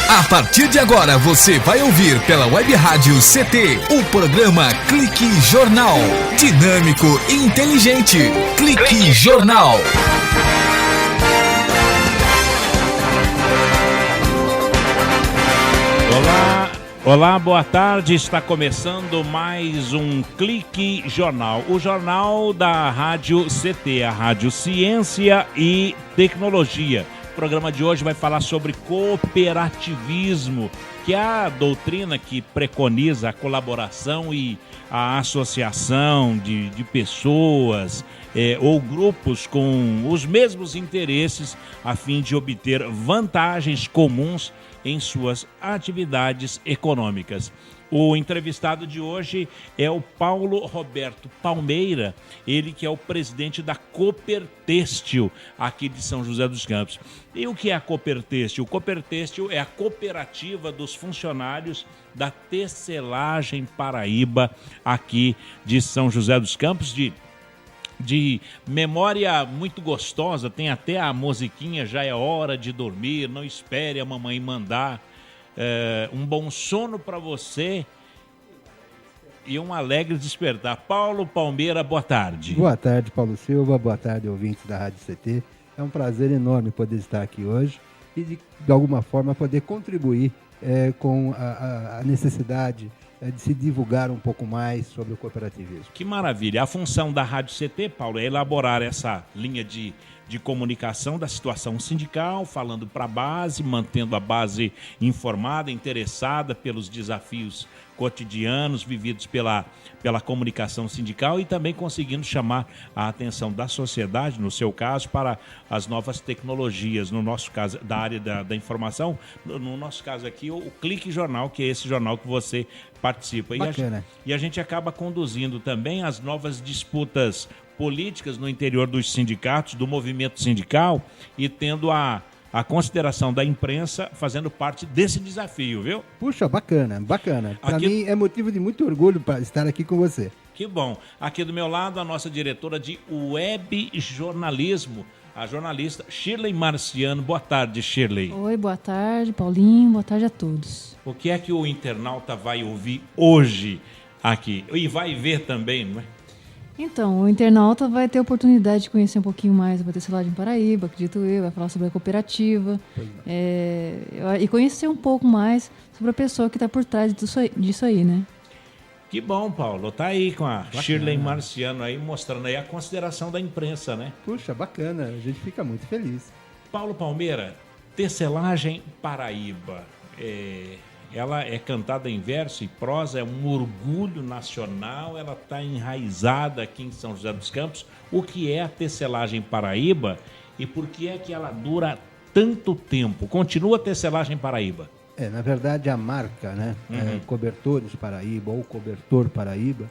A partir de agora você vai ouvir pela Web Rádio CT o programa Clique Jornal. Dinâmico e inteligente. Clique Jornal. Olá, boa tarde. Está começando mais um Clique Jornal. O jornal da Rádio CT, a Rádio Ciência e Tecnologia. O programa de hoje vai falar sobre cooperativismo, que é a doutrina que preconiza a colaboração e a associação de pessoas ou grupos com os mesmos interesses a fim de obter vantagens comuns em suas atividades econômicas. O entrevistado de hoje é o Paulo Roberto Palmeira, ele que é o presidente da Coopertêxtil, aqui de São José dos Campos. E o que é a Coopertêxtil? O Coopertêxtil é a cooperativa dos funcionários da Tecelagem Paraíba, aqui de São José dos Campos, de memória muito gostosa, tem até a musiquinha Já é Hora de Dormir, Não Espere a Mamãe Mandar. Um bom sono para você e um alegre despertar. Paulo Palmeira, boa tarde. Boa tarde, Paulo Silva, boa tarde, ouvintes da Rádio CT. É um prazer enorme poder estar aqui hoje e, de alguma forma, poder contribuir com a necessidade de se divulgar um pouco mais sobre o cooperativismo. Que maravilha. A função da Rádio CT, Paulo, é elaborar essa linha de comunicação da situação sindical, falando para a base, mantendo a base informada, interessada pelos desafios cotidianos vividos pela comunicação sindical e também conseguindo chamar a atenção da sociedade, no seu caso, para as novas tecnologias, no nosso caso, da área da informação, no nosso caso aqui, o Clique Jornal, que é esse jornal que você participa. E a gente acaba conduzindo também as novas disputas políticas no interior dos sindicatos, do movimento sindical e tendo a consideração da imprensa fazendo parte desse desafio, viu? Puxa, bacana. Para mim é motivo de muito orgulho para estar aqui com você. Que bom. Aqui do meu lado, a nossa diretora de web jornalismo, a jornalista Shirley Marciano. Boa tarde, Shirley. Oi, boa tarde, Paulinho. Boa tarde a todos. O que é que o internauta vai ouvir hoje aqui? E vai ver também, não é? Então, o internauta vai ter a oportunidade de conhecer um pouquinho mais da Tecelagem Paraíba, acredito eu, vai falar sobre a cooperativa e conhecer um pouco mais sobre a pessoa que está por trás disso aí, né? Que bom, Paulo. Tá aí com a Shirley Marciano aí, mostrando aí a consideração da imprensa, né? Puxa, bacana. A gente fica muito feliz. Paulo Palmeira, Tecelagem Paraíba. Ela é cantada em verso e prosa, é um orgulho nacional, ela está enraizada aqui em São José dos Campos. O que é a Tecelagem Paraíba e por que é que ela dura tanto tempo? Continua a Tecelagem Paraíba? Na verdade, a marca, né, Cobertores Paraíba ou Cobertor Paraíba,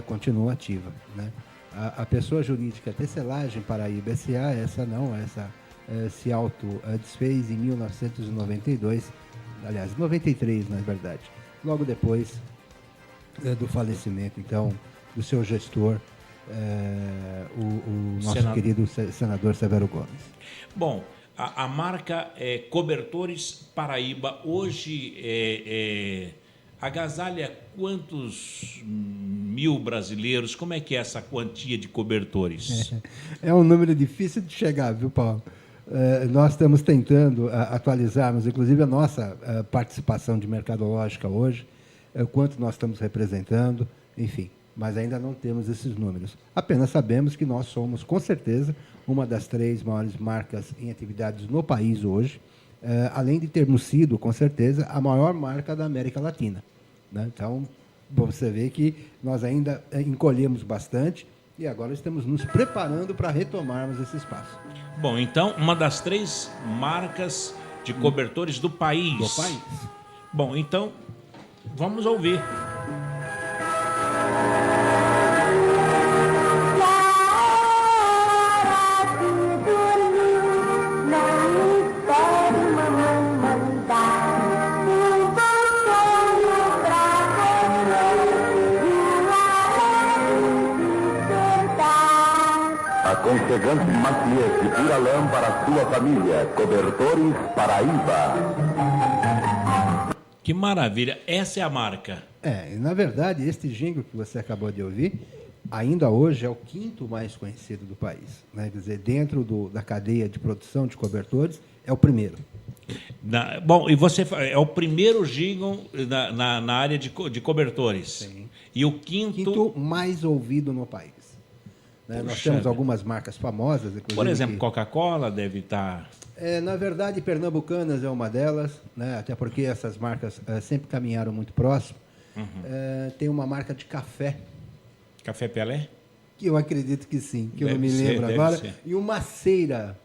continua ativa, né? A pessoa jurídica Tecelagem Paraíba S.A., essa se desfez em 1992, aliás, 93, na verdade, logo depois do falecimento, então, do seu gestor, o nosso querido senador Severo Gomes. Bom, a marca Cobertores Paraíba hoje agasalha quantos mil brasileiros? Como é que é essa quantia de cobertores? É um número difícil de chegar, viu, Paulo? Nós estamos tentando atualizarmos, inclusive, a nossa participação de mercadológica hoje, quanto nós estamos representando, enfim, mas ainda não temos esses números. Apenas sabemos que nós somos, com certeza, uma das 3 maiores marcas em atividades no país hoje, além de termos sido, com certeza, a maior marca da América Latina, né? Então, você vê que nós ainda encolhemos bastante, e agora estamos nos preparando para retomarmos esse espaço. Bom, então, uma das 3 marcas de cobertores do país. Do país. Bom, então, vamos ouvir. Aconchegante maciez de pura lã para a sua família. Cobertores Paraíba. Que maravilha. Essa é a marca. E, na verdade, este jingle que você acabou de ouvir, ainda hoje é o quinto mais conhecido do país. Né? Quer dizer, dentro da cadeia de produção de cobertores, é o primeiro. Bom, e você é o primeiro jingle na área de cobertores. Sim. E o quinto mais ouvido no país. Né? Nós temos algumas marcas famosas. Inclusive, por exemplo, Coca-Cola deve estar... na verdade, Pernambucanas é uma delas, né? Até porque essas marcas sempre caminharam muito próximo. Tem uma marca de café. Café Pelé? Que eu acredito que sim, que eu não me Deve lembro ser, agora. deve ser. E uma cera.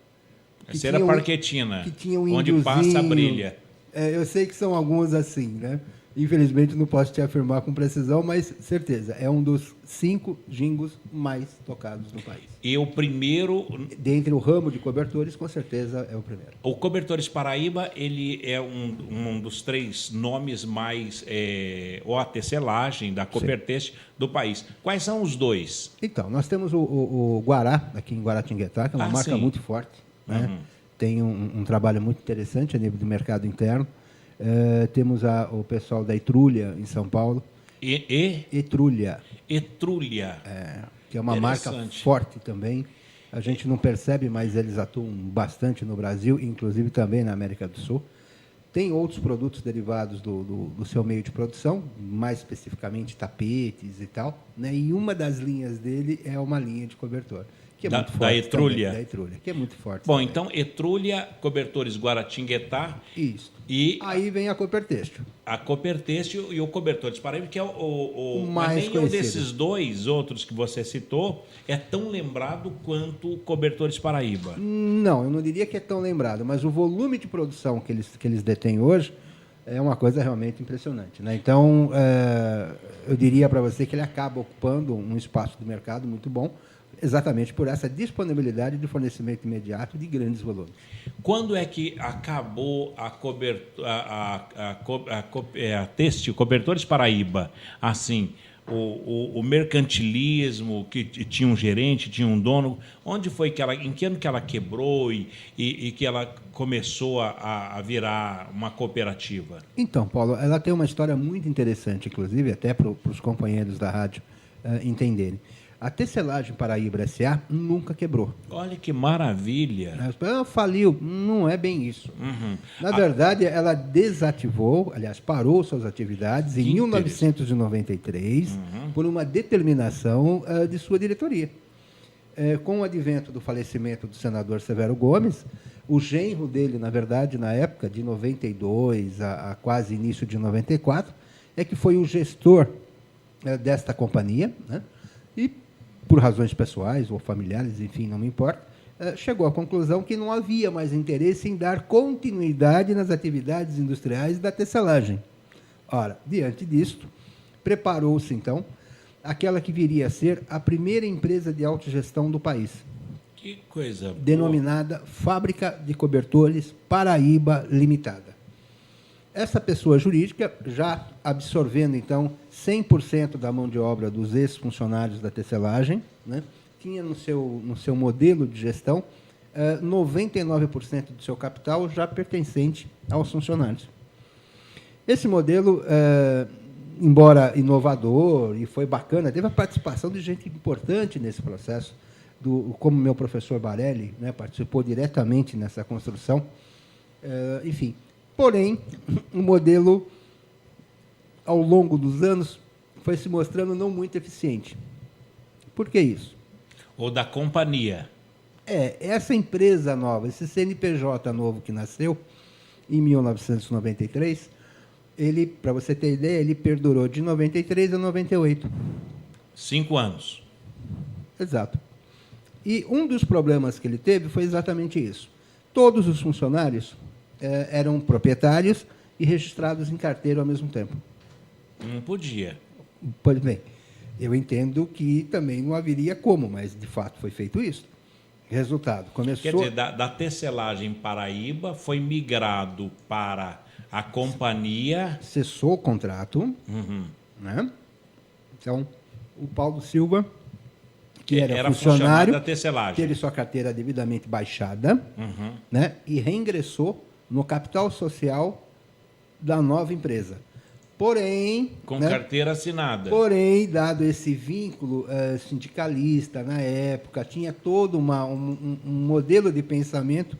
Cera Parquetina, que tinha um onde índiozinho. passa brilha. Eu sei que são alguns assim, né? Infelizmente não posso te afirmar com precisão, mas certeza, é um dos 5 jingles mais tocados no país. E o primeiro... Dentre o ramo de cobertores, com certeza é o primeiro. O Cobertores Paraíba, ele é um dos 3 nomes mais... ou a tecelagem da Coperteste do país. Quais são os 2? Então, nós temos o Guará, aqui em Guaratinguetá, que é uma marca muito forte. Né? Tem um trabalho muito interessante a nível do mercado interno. Temos o pessoal da Etrulha, em São Paulo. Etrulha. Etrulha. Que é uma marca forte também. A gente não percebe, mas eles atuam bastante no Brasil, inclusive também na América do Sul. Tem outros produtos derivados do seu meio de produção, mais especificamente tapetes e tal. Né? E uma das linhas dele é uma linha de cobertor. Que é muito forte da Etrulha. Também, da Etrulha, que é muito forte. Bom, também. então, Etrulha, Cobertores Guaratinguetá. Isso. E aí vem a Copertêxtil. A Copertêxtil e o Cobertores Paraíba, que é o mais mas nenhum conhecido. desses 2 outros que você citou é tão lembrado quanto Cobertores Paraíba. Não, eu não diria que é tão lembrado, mas o volume de produção que eles detêm hoje é uma coisa realmente impressionante. Né? Então, eu diria para você que ele acaba ocupando um espaço do mercado muito bom, exatamente por essa disponibilidade de fornecimento imediato de grandes volumes. Quando é que acabou a Têxtil, Cobertores Paraíba, assim, o mercantilismo, que tinha um gerente, tinha um dono, onde foi em que ano que ela quebrou e que ela começou a virar uma cooperativa? Então, Paulo, ela tem uma história muito interessante, inclusive, até para os companheiros da rádio entenderem. A Tecelagem Paraíba S.A. nunca quebrou. Olha que maravilha. Ela faliu. Não é bem isso. Na verdade, ela desativou, aliás, parou suas atividades em 1993 por uma determinação de sua diretoria. Com o advento do falecimento do senador Severo Gomes, o genro dele, na verdade, na época de 92 a quase início de 94, é que foi o gestor desta companhia, né? E por razões pessoais ou familiares, enfim, não me importa, chegou à conclusão que não havia mais interesse em dar continuidade nas atividades industriais da tecelagem. Ora, diante disto, preparou-se, então, aquela que viria a ser a primeira empresa de autogestão do país. Que coisa boa. Denominada Fábrica de Cobertores Paraíba Limitada. Essa pessoa jurídica, já absorvendo, então, 100% da mão de obra dos ex-funcionários da tecelagem, né, tinha no seu modelo de gestão 99% do seu capital já pertencente aos funcionários. Esse modelo, embora inovador e foi bacana, teve a participação de gente importante nesse processo, como meu professor Barelli, né, participou diretamente nessa construção, enfim. Porém, o modelo, ao longo dos anos, foi se mostrando não muito eficiente. Por que isso? Ou da companhia. Essa empresa nova, esse CNPJ novo que nasceu em 1993, ele, para você ter ideia, ele perdurou de 93 a 98. 5 anos. Exato. E um dos problemas que ele teve foi exatamente isso. Todos os funcionários eram proprietários e registrados em carteira ao mesmo tempo. Não podia. Pois bem, eu entendo que também não haveria como, mas de fato foi feito isso. Resultado, começou... Quer dizer, da tecelagem Paraíba foi migrado para a companhia... Cessou o contrato, né? Então, o Paulo Silva, que era funcionário da tecelagem, teve sua carteira devidamente baixada, né? E reingressou no capital social da nova empresa. Porém... Com carteira assinada. Porém, dado esse vínculo sindicalista na época, tinha todo um modelo de pensamento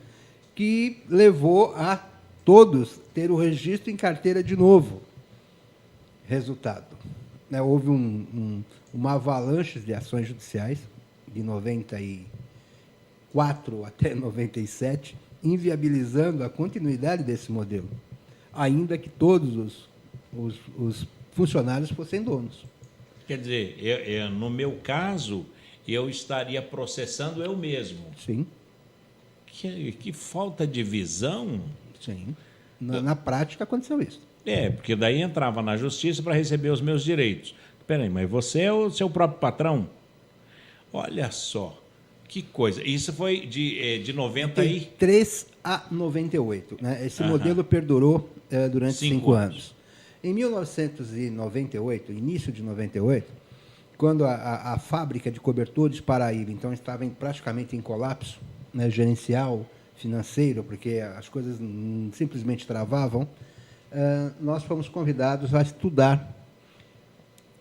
que levou a todos ter o registro em carteira de novo. Resultado, né? Houve uma avalanche de ações judiciais, de 94 até 97, inviabilizando a continuidade desse modelo, ainda que todos os funcionários fossem donos. Quer dizer, no meu caso, eu estaria processando eu mesmo. Sim. Que falta de visão. Sim. Na prática aconteceu isso. Porque daí entrava na justiça para receber os meus direitos. Espera aí, mas você é o seu próprio patrão? Olha só, que coisa. Isso foi de 93 a 98. Né? Esse modelo perdurou durante 5 anos. Em 1998, início de 98, quando a fábrica de cobertores Paraíba então estava praticamente em colapso, né, gerencial, financeiro, porque as coisas simplesmente travavam, nós fomos convidados a estudar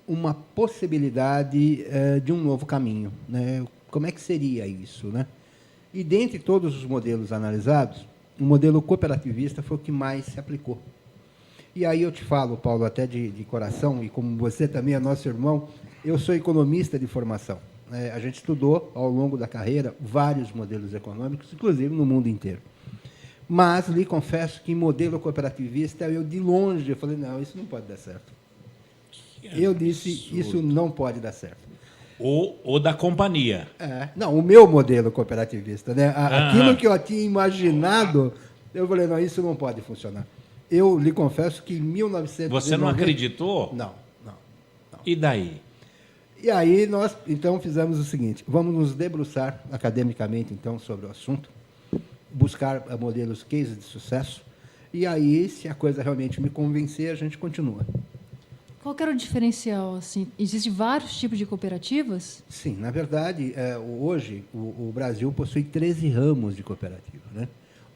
uma possibilidade de um novo caminho. Né? Como é que seria isso? Né? E, dentre todos os modelos analisados, o modelo cooperativista foi o que mais se aplicou. E aí eu te falo, Paulo, até de coração, e como você também é nosso irmão, eu sou economista de formação. A gente estudou, ao longo da carreira, vários modelos econômicos, inclusive no mundo inteiro. Mas lhe confesso que em modelo cooperativista, eu de longe, eu falei, não, isso não pode dar certo. Eu disse, isso não pode dar certo. Ou da companhia. Não, o meu modelo cooperativista. Né? Aquilo que eu tinha imaginado, eu falei, não, isso não pode funcionar. Eu lhe confesso que em 1990... Você não acreditou? Não. E daí? E aí nós, então, fizemos o seguinte, vamos nos debruçar academicamente, então, sobre o assunto, buscar modelos case de sucesso, e aí, se a coisa realmente me convencer, a gente continua. Qual que era o diferencial? Assim? Existem vários tipos de cooperativas? Sim, na verdade, hoje, o Brasil possui 13 ramos de cooperativa, né?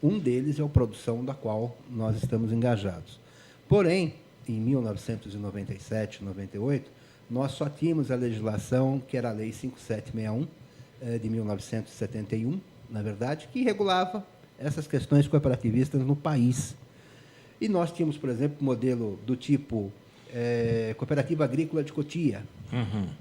Um deles é a produção da qual nós estamos engajados. Porém, em 1997, 98, nós só tínhamos a legislação, que era a Lei 5761, de 1971, na verdade, que regulava essas questões cooperativistas no país. E nós tínhamos, por exemplo, modelo do tipo Cooperativa Agrícola de Cotia,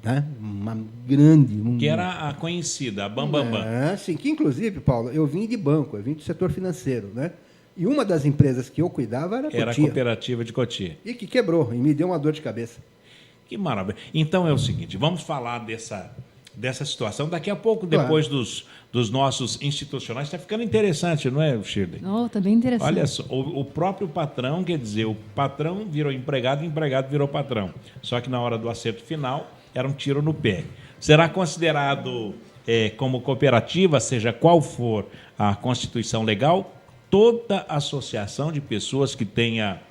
né? Uma grande... Que era a conhecida, a Bambambam. Sim, que inclusive, Paulo, eu vim de banco, eu vim do setor financeiro, né? E uma das empresas que eu cuidava era a Cotia. Era a Cooperativa de Cotia. E que quebrou, e me deu uma dor de cabeça. Que maravilha. Então é o seguinte, vamos falar dessa situação daqui a pouco, depois dos nossos institucionais. Está ficando interessante, não é, Shirley? Não, está bem interessante. Olha só, o próprio patrão, quer dizer, o patrão virou empregado, o empregado virou patrão. Só que na hora do acerto final, era um tiro no pé. Será considerado como cooperativa, seja qual for a constituição legal, toda associação de pessoas que tenha,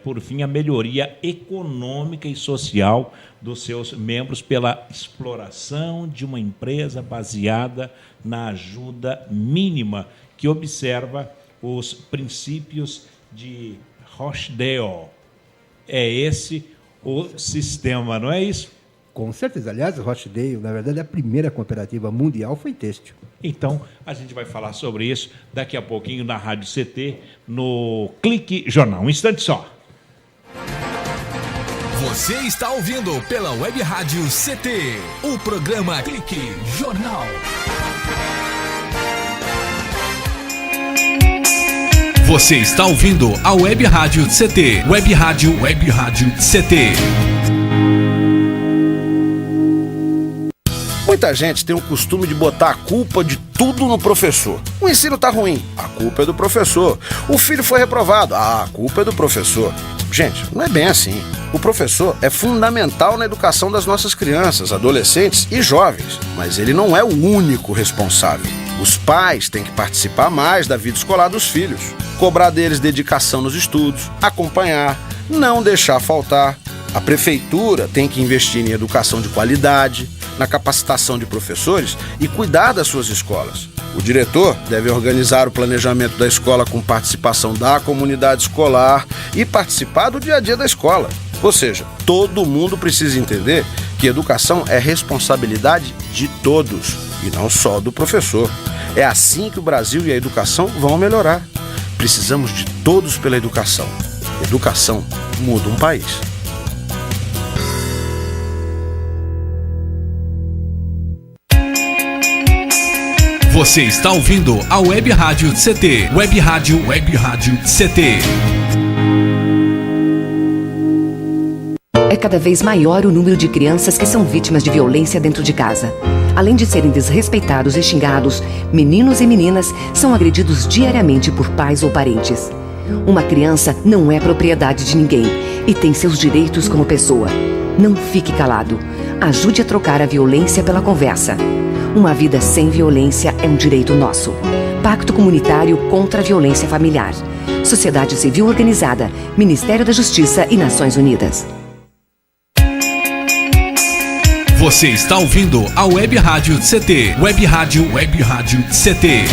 por fim, a melhoria econômica e social dos seus membros pela exploração de uma empresa baseada na ajuda mínima, que observa os princípios de Rochdale. É esse o sistema, não é isso? Com certeza. Aliás, Rochdale, na verdade, a primeira cooperativa mundial foi têxtil. Então, a gente vai falar sobre isso daqui a pouquinho na Rádio CT, no Clique Jornal. Um instante só. Você está ouvindo pela Web Rádio CT, o programa Clique Jornal. Você está ouvindo a Web Rádio CT, Web Rádio CT. Muita gente tem o costume de botar a culpa de tudo no professor. O ensino tá ruim, a culpa é do professor. O filho foi reprovado, a culpa é do professor. Gente, não é bem assim. O professor é fundamental na educação das nossas crianças, adolescentes e jovens, mas ele não é o único responsável. Os pais têm que participar mais da vida escolar dos filhos, cobrar deles dedicação nos estudos, acompanhar, não deixar faltar. A prefeitura tem que investir em educação de qualidade, na capacitação de professores e cuidar das suas escolas. O diretor deve organizar o planejamento da escola com participação da comunidade escolar e participar do dia a dia da escola. Ou seja, todo mundo precisa entender que educação é responsabilidade de todos e não só do professor. É assim que o Brasil e a educação vão melhorar. Precisamos de todos pela educação. Educação muda um país. Você está ouvindo a Web Rádio CT. Web Rádio CT. É cada vez maior o número de crianças que são vítimas de violência dentro de casa. Além de serem desrespeitados e xingados, meninos e meninas são agredidos diariamente por pais ou parentes. Uma criança não é propriedade de ninguém e tem seus direitos como pessoa. Não fique calado. Ajude a trocar a violência pela conversa. Uma vida sem violência é um direito nosso. Pacto Comunitário contra a Violência Familiar. Sociedade Civil Organizada, Ministério da Justiça e Nações Unidas. Você está ouvindo a Web Rádio CT. Web Rádio CT.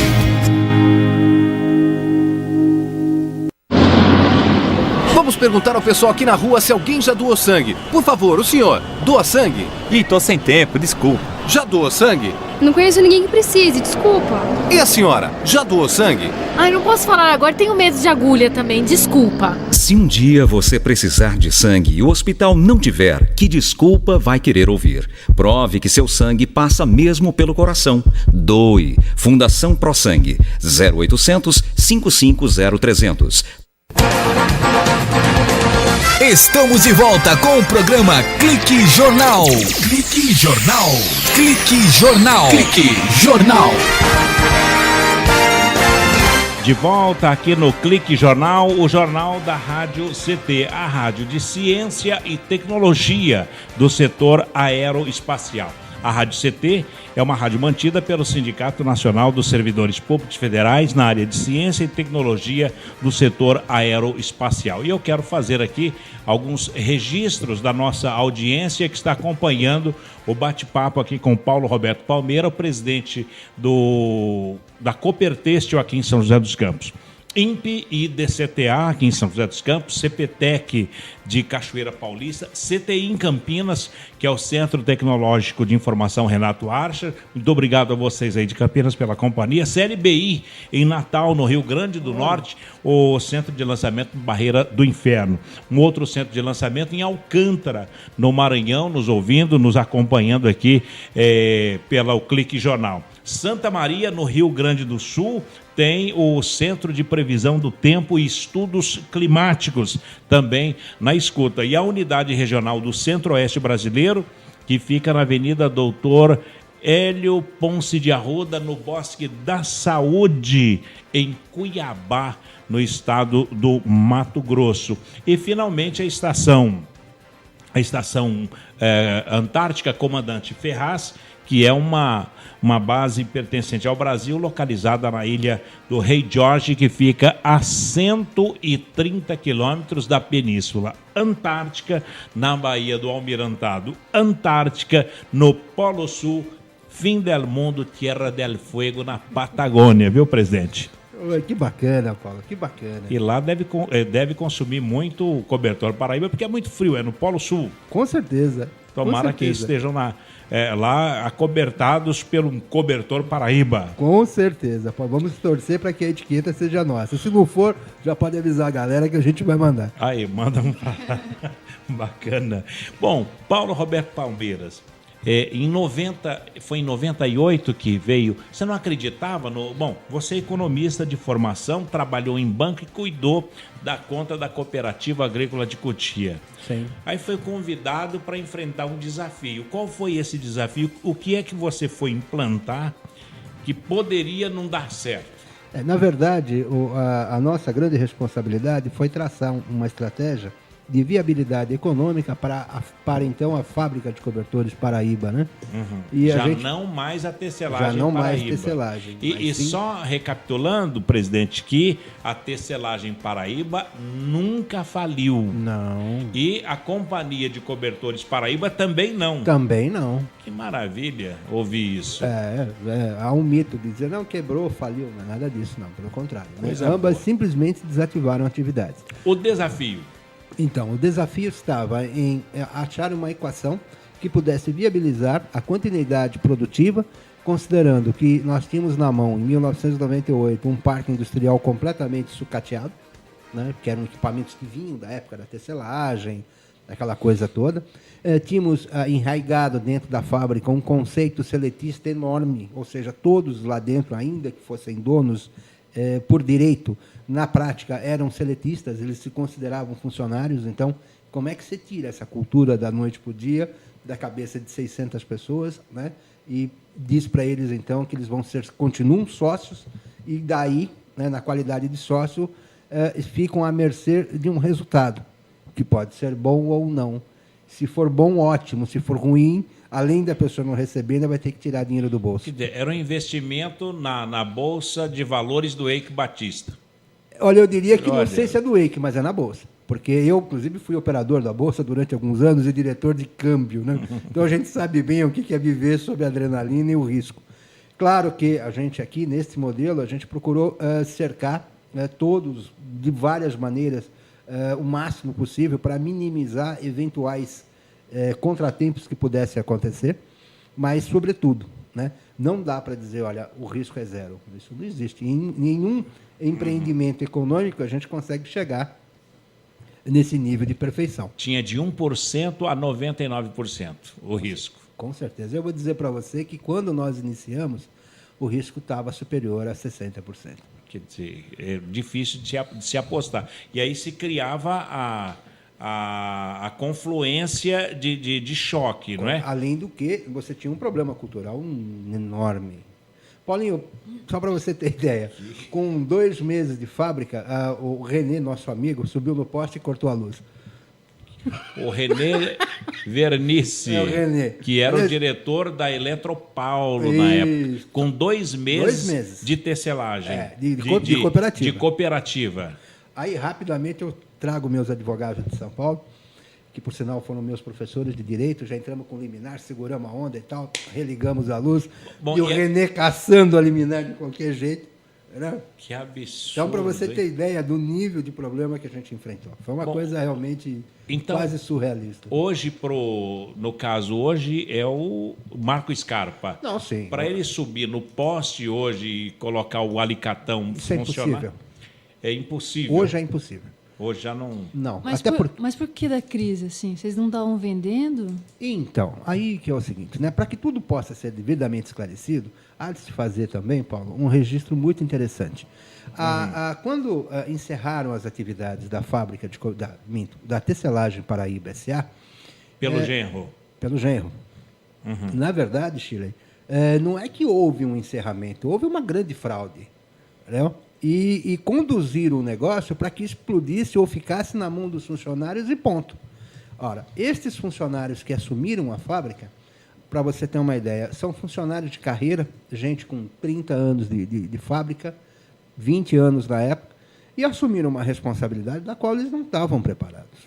Vamos perguntar ao pessoal aqui na rua se alguém já doou sangue. Por favor, o senhor, doa sangue? Ih, tô sem tempo, desculpa. Já doou sangue? Não conheço ninguém que precise, desculpa. E a senhora, já doou sangue? Ai, não posso falar agora, tenho medo de agulha também, desculpa. Se um dia você precisar de sangue e o hospital não tiver, que desculpa vai querer ouvir? Prove que seu sangue passa mesmo pelo coração. Doe. Fundação Pro Sangue. 0800 550 300. Estamos de volta com o programa Clique Jornal. Clique Jornal. Clique Jornal. Clique Jornal. De volta aqui no Clique Jornal, o jornal da Rádio CT, a rádio de ciência e tecnologia do setor aeroespacial. A Rádio CT é uma rádio mantida pelo Sindicato Nacional dos Servidores Públicos Federais na área de ciência e tecnologia do setor aeroespacial. E eu quero fazer aqui alguns registros da nossa audiência que está acompanhando o bate-papo aqui com Paulo Roberto Palmeira, o presidente da Coopertêxtil aqui em São José dos Campos. INPE e DCTA aqui em São José dos Campos, CPTEC de Cachoeira Paulista, CTI em Campinas, que é o Centro Tecnológico de Informação Renato Archer. Muito obrigado a vocês aí de Campinas pela companhia. CLBI em Natal, no Rio Grande do Norte, o Centro de Lançamento Barreira do Inferno. Um outro centro de lançamento em Alcântara, no Maranhão, nos ouvindo, nos acompanhando aqui pelo Clique Jornal. Santa Maria, no Rio Grande do Sul, tem o Centro de Previsão do Tempo e Estudos Climáticos, também na escuta. E a Unidade Regional do Centro-Oeste Brasileiro, que fica na Avenida Doutor Hélio Ponce de Arruda, no Bosque da Saúde, em Cuiabá, no estado do Mato Grosso. E, finalmente, a estação Antártica Comandante Ferraz, que é uma base pertencente ao Brasil, localizada na ilha do Rei Jorge, que fica a 130 quilômetros da Península Antártica, na Baía do Almirantado Antártica, no Polo Sul, fim del mundo, Tierra del Fuego, na Patagônia, viu, presidente? Que bacana, Paulo, que bacana. E lá deve consumir muito cobertor Paraíba, porque é muito frio, é no Polo Sul. Com certeza. Tomara que estejam lá acobertados pelo cobertor Paraíba. Com certeza. Vamos torcer para que a etiqueta seja nossa. Se não for, já pode avisar a galera que a gente vai mandar. Aí, manda um pra lá. Bacana. Bom, Paulo Roberto Palmeiras, foi em 98 que veio. Você não acreditava no... Bom, você é economista de formação, trabalhou em banco e cuidou da conta da Cooperativa Agrícola de Cotia. Sim. Aí foi convidado para enfrentar um desafio. Qual foi esse desafio? O que é que você foi implantar que poderia não dar certo? Na verdade, a nossa grande responsabilidade foi traçar uma estratégia de viabilidade econômica para então a fábrica de cobertores Paraíba, né? E já não mais a tecelagem já não Paraíba. mais tecelagem. E só recapitulando, presidente, que a tecelagem Paraíba nunca faliu. Não. E a companhia de cobertores Paraíba também não. Também não. Que maravilha ouvir isso. Há um mito de dizer, não, quebrou, faliu. Não é nada disso, não. Pelo contrário. Né? Coisa Ambas boa. simplesmente desativaram atividades. O desafio. Então, o desafio estava em achar uma equação que pudesse viabilizar a continuidade produtiva, considerando que nós tínhamos na mão, em 1998, um parque industrial completamente sucateado, né, que eram equipamentos que vinham da época da tecelagem, aquela coisa toda. Tínhamos enraizado dentro da fábrica um conceito seletista enorme, ou seja, todos lá dentro, ainda que fossem donos por direito, na prática eram seletistas, eles se consideravam funcionários. Então, como é que você tira essa cultura da noite para o dia da cabeça de 600 pessoas, né? E diz para eles, então, que eles continuam sócios e daí, né, na qualidade de sócio, ficam à mercê de um resultado, que pode ser bom ou não. Se for bom, ótimo. Se for ruim, além da pessoa não receber, ainda vai ter que tirar dinheiro do bolso. Era um investimento na Bolsa de Valores do Eike Batista. Olha, eu diria que não sei se é do Eike, mas é na Bolsa. Porque eu, inclusive, fui operador da Bolsa durante alguns anos e diretor de câmbio, né? Então, a gente sabe bem o que é viver sob a adrenalina e o risco. Claro que a gente aqui, nesse modelo, a gente procurou cercar todos, de várias maneiras, o máximo possível para minimizar eventuais contratempos que pudessem acontecer, mas, sobretudo, né, não dá para dizer, olha, o risco é zero. Isso não existe. Em nenhum empreendimento econômico a gente consegue chegar nesse nível de perfeição. Tinha de 1% a 99% o risco. Com certeza. Eu vou dizer para você que quando nós iniciamos, o risco estava superior a 60%. Quer dizer, é difícil de se apostar. E aí se criava a confluência de choque, não é? Além do que, você tinha um problema cultural enorme. Paulinho, só para você ter ideia, com 2 meses de fábrica, o René, nosso amigo, subiu no poste e cortou a luz. O René Vernice, o René. Que era o diretor da Eletropaulo na época, com 2 meses de tecelagem. De cooperativa. De cooperativa. Aí, rapidamente, eu trago meus advogados de São Paulo, que, por sinal, foram meus professores de direito, já entramos com liminar, seguramos a onda e tal, religamos a luz, e o René caçando a liminar de qualquer jeito. Né? Que absurdo. Então, para você ter ideia do nível de problema que a gente enfrentou. Foi uma coisa realmente quase surrealista. Hoje, no caso, hoje é o Marco Scarpa. Não, sim. Para ele subir no poste hoje e colocar o alicatão funcionar... Isso é impossível. É impossível. Hoje é impossível. Hoje já não... Não. Mas por que da crise, assim? Vocês não estavam vendendo? Então, aí que é o seguinte, né? Para que tudo possa ser devidamente esclarecido, há de se fazer também, Paulo, um registro muito interessante. Quando encerraram as atividades da fábrica da tecelagem Paraíba S.A. Pelo genro. Pelo genro. Na verdade, Chile, não é que houve um encerramento, houve uma grande fraude. Entendeu? E conduzir o negócio para que explodisse ou ficasse na mão dos funcionários e ponto. Ora, estes funcionários que assumiram a fábrica, para você ter uma ideia, são funcionários de carreira, gente com 30 anos de fábrica, 20 anos na época, e assumiram uma responsabilidade da qual eles não estavam preparados.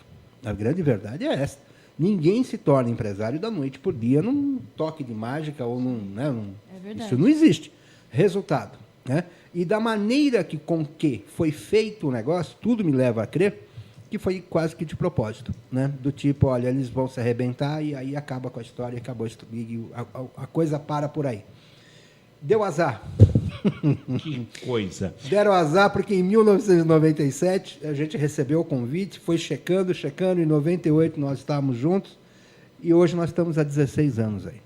A grande verdade é essa. Ninguém se torna empresário da noite por dia num toque de mágica ou É verdade. Isso não existe. Resultado, né? E da maneira com que foi feito o negócio, tudo me leva a crer que foi quase que de propósito, né? Do tipo, olha, eles vão se arrebentar e aí acaba com a história, acabou e a coisa para por aí. Deu azar. Que coisa. Deram azar porque em 1997 a gente recebeu o convite, foi checando, em 98 nós estávamos juntos e hoje nós estamos há 16 anos aí,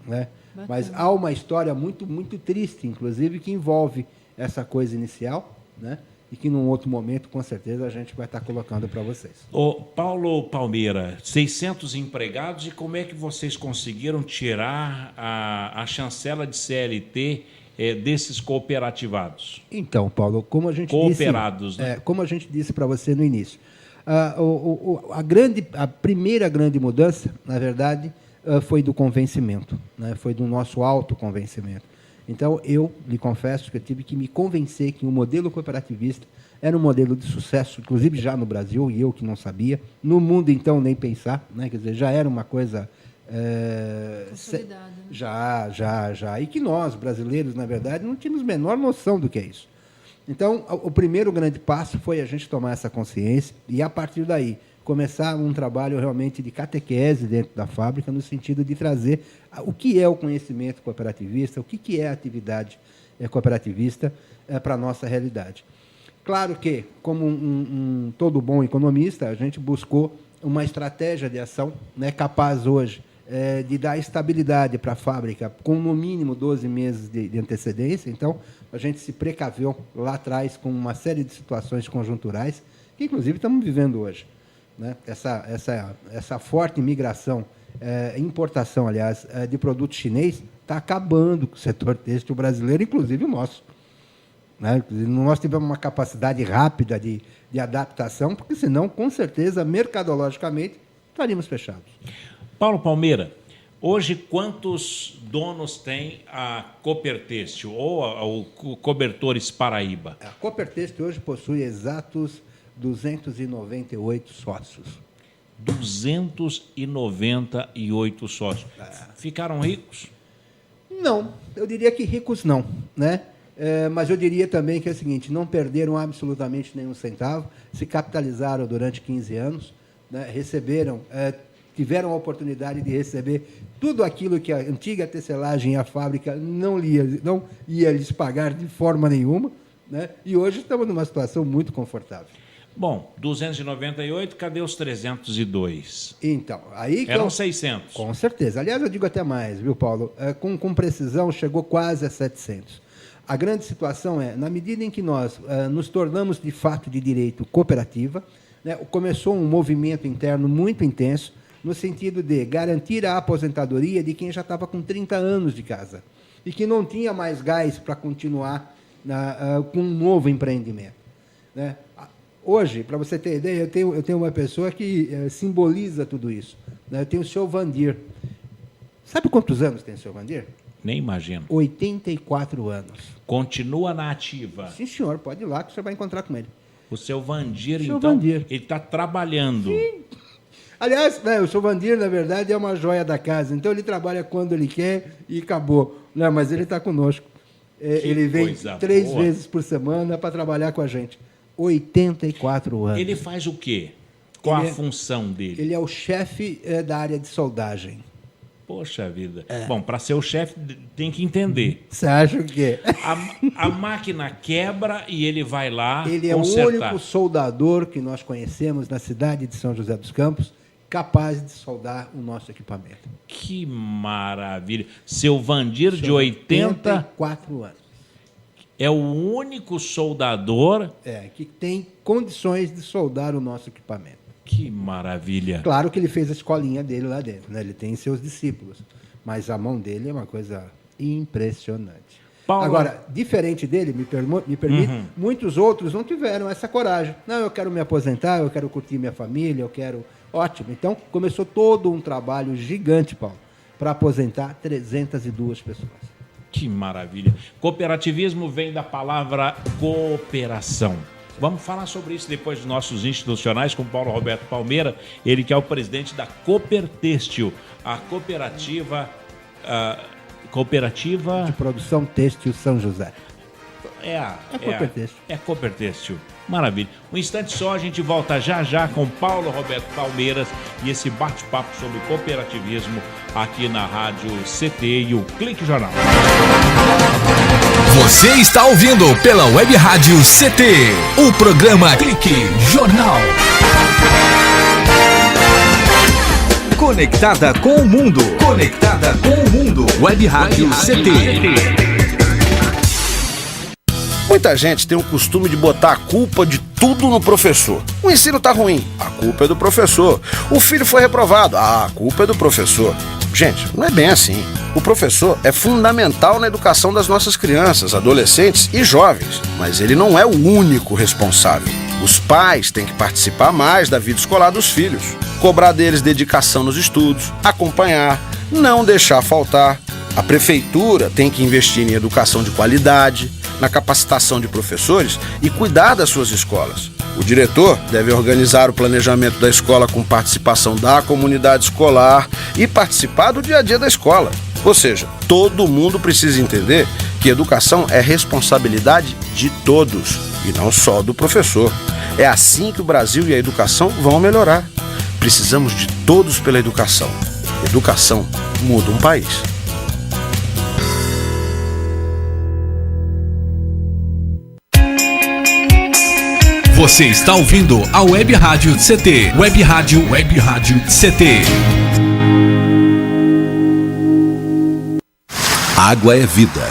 né? Mas há uma história muito, muito triste, inclusive, que envolve essa coisa inicial, né? E que, num outro momento, com certeza, a gente vai estar colocando para vocês. Ô, Paulo Palmeira, 600 empregados, e como é que vocês conseguiram tirar a chancela de CLT desses cooperativados? Então, Paulo, como a gente cooperados, disse, né? Como a gente disse para você no início, A primeira grande mudança, na verdade, foi do convencimento, né? Foi do nosso autoconvencimento. Então, eu lhe confesso que eu tive que me convencer que o modelo cooperativista era um modelo de sucesso, inclusive já no Brasil, e eu que não sabia. No mundo, então, nem pensar, né? Quer dizer, já era uma coisa... Consolidada, né? Já. E que nós, brasileiros, na verdade, não tínhamos a menor noção do que é isso. Então, o primeiro grande passo foi a gente tomar essa consciência e, a partir daí, começar um trabalho realmente de catequese dentro da fábrica, no sentido de trazer o que é o conhecimento cooperativista, o que é a atividade cooperativista para a nossa realidade. Claro que, como todo bom economista, a gente buscou uma estratégia de ação, né, capaz hoje de dar estabilidade para a fábrica com, no mínimo, 12 meses de antecedência. Então, a gente se precaveu lá atrás com uma série de situações conjunturais, que, inclusive, estamos vivendo hoje, né? Essa forte migração, importação, aliás, de produto chinês, está acabando com o setor têxtil brasileiro, inclusive o nosso. Né? Nós tivemos uma capacidade rápida de adaptação, porque, senão, com certeza, mercadologicamente, estaríamos fechados. Paulo Palmeira, hoje quantos donos tem a Coopertêxtil ou o Cobertores Paraíba? A Coopertêxtil hoje possui exatos 298 sócios. 298 sócios. Ficaram ricos? Não, eu diria que ricos não, né? Mas eu diria também que é o seguinte, não perderam absolutamente nenhum centavo, se capitalizaram durante 15 anos, né? Receberam, tiveram a oportunidade de receber tudo aquilo que a antiga tecelagem e a fábrica não ia lhes pagar de forma nenhuma, né? E hoje estamos numa situação muito confortável. Bom, 298, cadê os 302? Então, aí... Eram 600. Com certeza. Aliás, eu digo até mais, viu, Paulo? Com precisão, chegou quase a 700. A grande situação é, na medida em que nós nos tornamos, de fato, de direito cooperativa, né, começou um movimento interno muito intenso, no sentido de garantir a aposentadoria de quem já estava com 30 anos de casa e que não tinha mais gás para continuar com um novo empreendimento, né? Hoje, para você ter ideia, eu tenho uma pessoa que simboliza tudo isso, né? Eu tenho o senhor Vandir. Sabe quantos anos tem o senhor Vandir? Nem imagino. 84 anos. Continua na ativa? Sim, senhor. Pode ir lá que você vai encontrar com ele. O seu Vandir, então, Vandir. Ele está trabalhando. Sim. Aliás, o seu Vandir, na verdade, é uma joia da casa. Então, ele trabalha quando ele quer e acabou. Não, mas ele está conosco. Ele vem 3 vezes por semana para trabalhar com a gente. 84 anos. Ele faz o quê? Qual a função dele? Ele é o chefe da área de soldagem. Poxa vida. Bom, para ser o chefe tem que entender. Você acha o quê? A máquina quebra e ele vai lá Ele consertar. É o único soldador que nós conhecemos na cidade de São José dos Campos capaz de soldar o nosso equipamento. Que maravilha. Seu Vandir, de 84 anos. É o único soldador que tem condições de soldar o nosso equipamento. Que maravilha. Claro que ele fez a escolinha dele lá dentro, né? Ele tem seus discípulos, mas a mão dele é uma coisa impressionante. Paulo... Agora, diferente dele, me permite, muitos outros não tiveram essa coragem. Não, eu quero me aposentar, eu quero curtir minha família, eu quero... Ótimo. Então, começou todo um trabalho gigante, Paulo, para aposentar 302 pessoas. Que maravilha. Cooperativismo vem da palavra cooperação. Vamos falar sobre isso depois dos nossos institucionais com o Paulo Roberto Palmeira, ele que é o presidente da Coopertêxtil, a cooperativa de produção têxtil São José. É Coopertêxtil. Maravilha. Um instante só, a gente volta já com Paulo Roberto Palmeiras e esse bate-papo sobre cooperativismo aqui na Rádio CT e o Clique Jornal. Você está ouvindo pela Web Rádio CT, o programa Clique Jornal. Conectada com o mundo. Conectada com o mundo. Web Rádio CT. Muita gente tem o costume de botar a culpa de tudo no professor. O ensino tá ruim, a culpa é do professor. O filho foi reprovado, a culpa é do professor. Gente, não é bem assim. O professor é fundamental na educação das nossas crianças, adolescentes e jovens, mas ele não é o único responsável. Os pais têm que participar mais da vida escolar dos filhos, cobrar deles dedicação nos estudos, acompanhar, não deixar faltar. A prefeitura tem que investir em educação de qualidade, na capacitação de professores e cuidar das suas escolas. O diretor deve organizar o planejamento da escola com participação da comunidade escolar e participar do dia a dia da escola. Ou seja, todo mundo precisa entender que educação é responsabilidade de todos e não só do professor. É assim que o Brasil e a educação vão melhorar. Precisamos de todos pela educação. Educação muda um país. Você está ouvindo a Web Rádio CT. Web Rádio CT. Água é vida.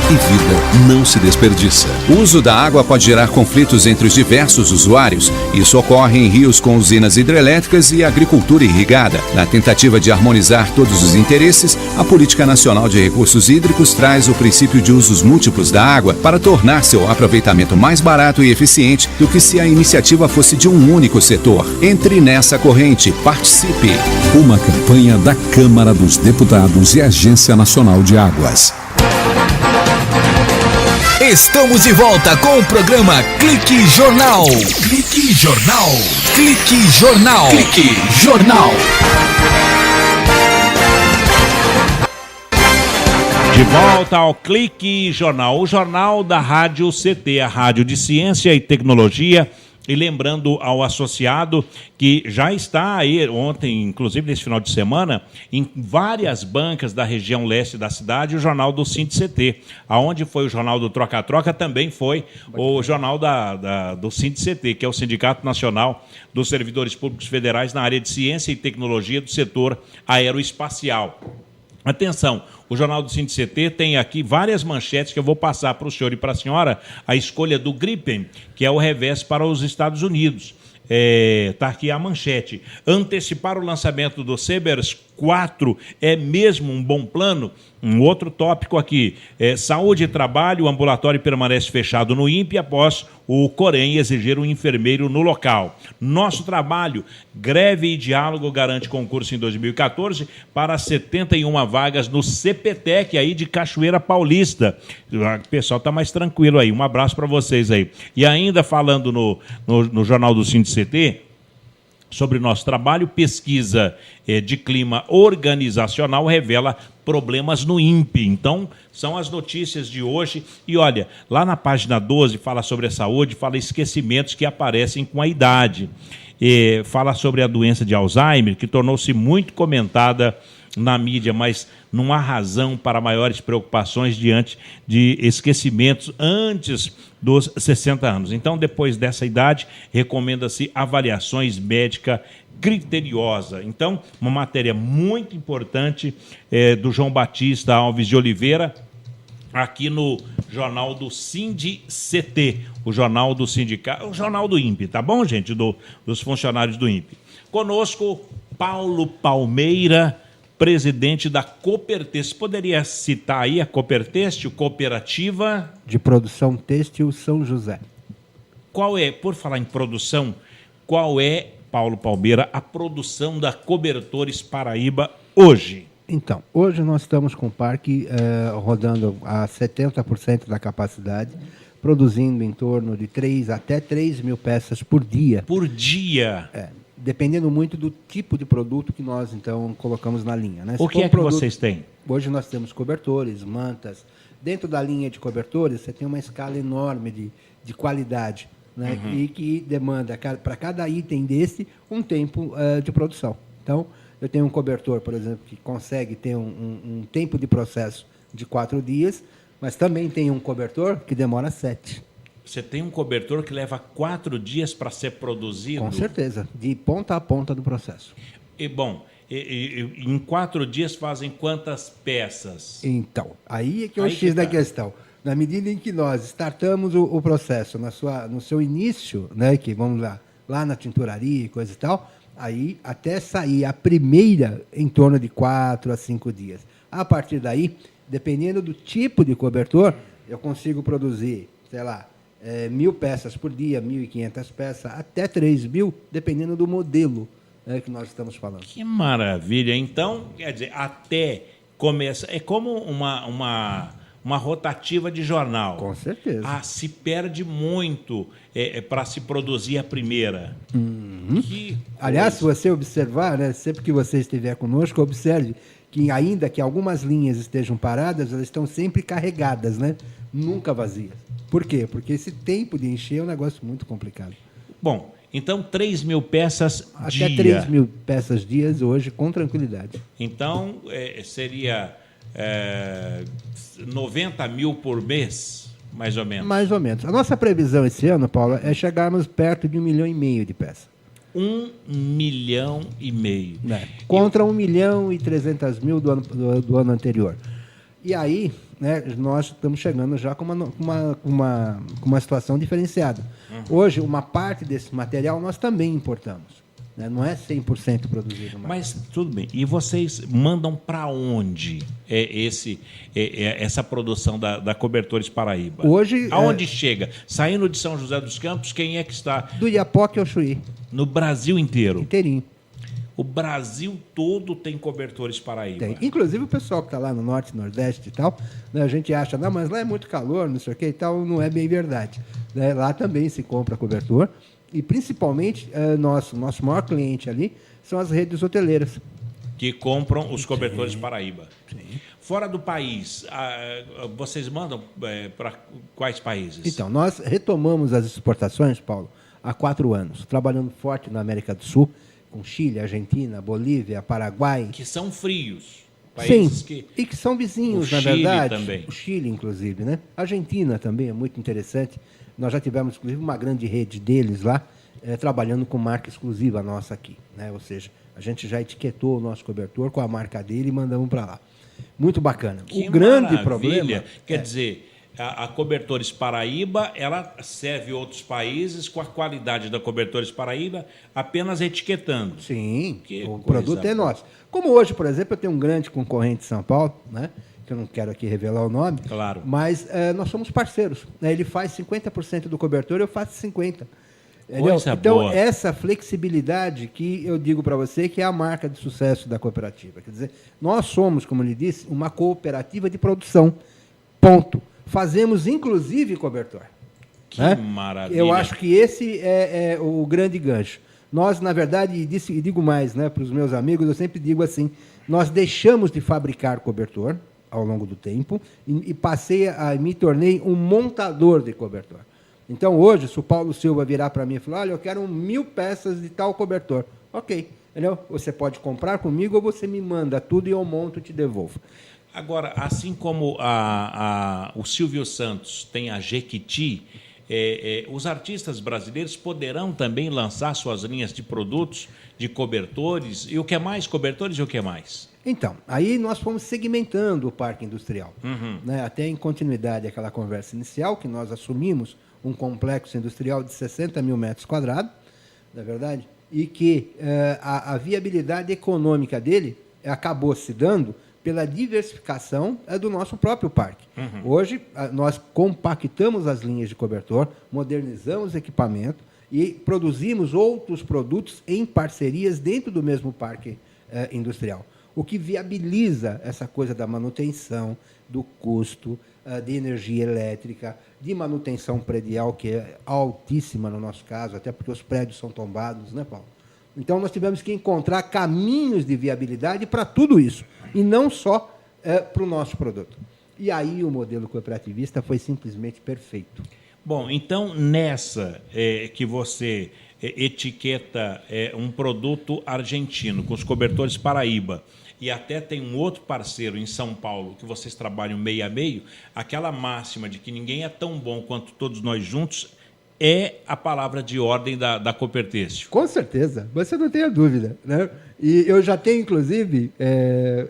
E vida não se desperdiça. O uso da água pode gerar conflitos entre os diversos usuários. Isso ocorre em rios com usinas hidrelétricas e agricultura irrigada. Na tentativa de harmonizar todos os interesses, a Política Nacional de Recursos Hídricos traz o princípio de usos múltiplos da água para tornar seu aproveitamento mais barato e eficiente do que se a iniciativa fosse de um único setor. Entre nessa corrente, participe. Uma campanha da Câmara dos Deputados e Agência Nacional de Águas. Estamos de volta com o programa Clique Jornal. Clique Jornal. Clique Jornal. Clique Jornal. De volta ao Clique Jornal, o jornal da Rádio CT, a Rádio de Ciência e Tecnologia. E lembrando ao associado que já está aí ontem, inclusive nesse final de semana, em várias bancas da região leste da cidade, o jornal do SINDICT. Aonde foi o jornal do Troca-Troca, também foi o jornal do SINDICT, que é o Sindicato Nacional dos Servidores Públicos Federais na área de Ciência e Tecnologia do setor aeroespacial. Atenção, o Jornal do SINDICT tem aqui várias manchetes que eu vou passar para o senhor e para a senhora. A escolha do Gripen, que é o revés para os Estados Unidos. Está aqui a manchete. Antecipar o lançamento do Cerberus 4 é mesmo um bom plano? Um outro tópico aqui. Saúde e trabalho, o ambulatório permanece fechado no INPE após o Corém exigir um enfermeiro no local. Nosso trabalho, greve e diálogo garante concurso em 2014 para 71 vagas no CPTEC aí de Cachoeira Paulista. O pessoal está mais tranquilo aí. Um abraço para vocês aí. E ainda falando no Jornal do SINDICT, sobre nosso trabalho, pesquisa de clima organizacional revela problemas no INPE. Então, são as notícias de hoje. E olha, lá na página 12 fala sobre a saúde, fala esquecimentos que aparecem com a idade. Fala sobre a doença de Alzheimer, que tornou-se muito comentada na mídia, mas não há razão para maiores preocupações diante de esquecimentos antes dos 60 anos. Então, depois dessa idade, recomenda-se avaliações médicas criteriosa. Então, uma matéria muito importante do João Batista Alves de Oliveira, aqui no jornal do SINDICT, o jornal do sindicato, o jornal do INPE, tá bom, gente? Dos funcionários do INPE. Conosco, Paulo Palmeira, presidente da Coopertêxtil. Poderia citar aí a Coopertêxtil, Cooperativa de Produção Têxtil São José. Qual é, por falar em produção, qual é, Paulo Palmeira, a produção da Cobertores Paraíba hoje? Então, hoje nós estamos com o parque rodando a 70% da capacidade, produzindo em torno de 3 até 3 mil peças por dia. Por dia? Dependendo muito do tipo de produto que nós, então, colocamos na linha. Né? O que é que vocês têm? Hoje nós temos cobertores, mantas. Dentro da linha de cobertores, você tem uma escala enorme de qualidade, né? E que demanda, para cada item desse, um tempo de produção. Então, eu tenho um cobertor, por exemplo, que consegue ter um tempo de processo de 4 dias, mas também tem um cobertor que demora 7. Você tem um cobertor que leva 4 dias para ser produzido? Com certeza, de ponta a ponta do processo. E, bom, em 4 dias fazem quantas peças? Então, aí é que é o X da questão. Na medida em que nós startamos o processo no seu início, né, que vamos lá na tinturaria e coisa e tal, aí até sair a primeira em torno de 4 a 5 dias. A partir daí, dependendo do tipo de cobertor, eu consigo produzir, sei lá, 1.000 peças por dia, 1.500 peças, até 3.000, dependendo do modelo que nós estamos falando. Que maravilha! Então, quer dizer, até começa... É como uma rotativa de jornal. Com certeza. Se perde muito para se produzir a primeira. Uhum. Aliás, se você observar, né, sempre que você estiver conosco, observe que ainda que algumas linhas estejam paradas, elas estão sempre carregadas, né? Nunca vazias. Por quê? Porque esse tempo de encher é um negócio muito complicado. Bom, então 3.000 peças dia. Até 3.000 peças dias hoje, com tranquilidade. Então, seria 90 mil por mês, mais ou menos? Mais ou menos. A nossa previsão esse ano, Paulo, é chegarmos perto de 1,5 milhão de peças. 1,5 milhão. Contra 1.300.000 do ano anterior. E aí, né, nós estamos chegando já com uma situação diferenciada. Hoje, uma parte desse material nós também importamos. Né? Não é 100% produzido. Mas tudo bem. E vocês mandam para onde essa produção da Cobertores Paraíba? Hoje, aonde chega? Saindo de São José dos Campos, quem é que está? Do Iapoque ao Chuí. No Brasil inteiro? Inteirinho. O Brasil todo tem Cobertores Paraíba. Tem. Inclusive o pessoal que está lá no Norte, Nordeste e tal, né, a gente acha, não, mas lá é muito calor, não sei o que e tal, não é bem verdade. Né? Lá também se compra cobertor e principalmente nosso maior cliente ali são as redes hoteleiras. Que compram os Cobertores Paraíba. Sim. Fora do país, vocês mandam para quais países? Então, nós retomamos as exportações, Paulo, há 4 anos, trabalhando forte na América do Sul, com Chile, Argentina, Bolívia, Paraguai. Que são frios. Países Sim, e que são vizinhos, na verdade. Também. O Chile, inclusive, né? A Argentina também é muito interessante. Nós já tivemos, inclusive, uma grande rede deles lá, trabalhando com marca exclusiva nossa aqui. Né? Ou seja, a gente já etiquetou o nosso cobertor com a marca dele e mandamos para lá. Muito bacana. Que grande problema... Quer dizer... A Cobertores Paraíba, ela serve outros países com a qualidade da Cobertores Paraíba apenas etiquetando. Sim, o produto é nosso. Como hoje, por exemplo, eu tenho um grande concorrente de São Paulo, né, que eu não quero aqui revelar o nome, claro. Mas nós somos parceiros. Né, ele faz 50% do cobertor, eu faço 50%. Então, boa. Essa flexibilidade que eu digo para você que é a marca de sucesso da cooperativa. Quer dizer, nós somos, como lhe disse, uma cooperativa de produção. Ponto. Fazemos, inclusive, cobertor. Que maravilha. Eu acho que esse é o grande gancho. Nós, na verdade, e digo mais, né, para os meus amigos, eu sempre digo assim, nós deixamos de fabricar cobertor ao longo do tempo e me tornei um montador de cobertor. Então, hoje, se o Paulo Silva virar para mim e falar, olha, eu quero 1.000 peças de tal cobertor. Ok, entendeu? Você pode comprar comigo ou você me manda tudo e eu monto e te devolvo. Agora, assim como o Silvio Santos tem a Jequiti, os artistas brasileiros poderão também lançar suas linhas de produtos, de cobertores, e o que é mais? Cobertores e o que é mais? Então, aí nós fomos segmentando o parque industrial. Né? Até em continuidade àquela conversa inicial, que nós assumimos um complexo industrial de 60 mil metros quadrados, não é verdade? E que a viabilidade econômica dele acabou se dando pela diversificação do nosso próprio parque. Hoje, nós compactamos as linhas de cobertor, modernizamos o equipamento e produzimos outros produtos em parcerias dentro do mesmo parque industrial, o que viabiliza essa coisa da manutenção, do custo, de energia elétrica, de manutenção predial, que é altíssima no nosso caso, até porque os prédios são tombados, né, Paulo? Então, nós tivemos que encontrar caminhos de viabilidade para tudo isso, e não só para o nosso produto. E aí o modelo cooperativista foi simplesmente perfeito. Bom, então, nessa que você etiqueta um produto argentino, com os cobertores Paraíba, e até tem um outro parceiro em São Paulo, que vocês trabalham meio a meio, aquela máxima de que ninguém é tão bom quanto todos nós juntos, é a palavra de ordem da Coopertêxtil. Com certeza, você não tenha dúvida. Né? E eu já tenho, inclusive,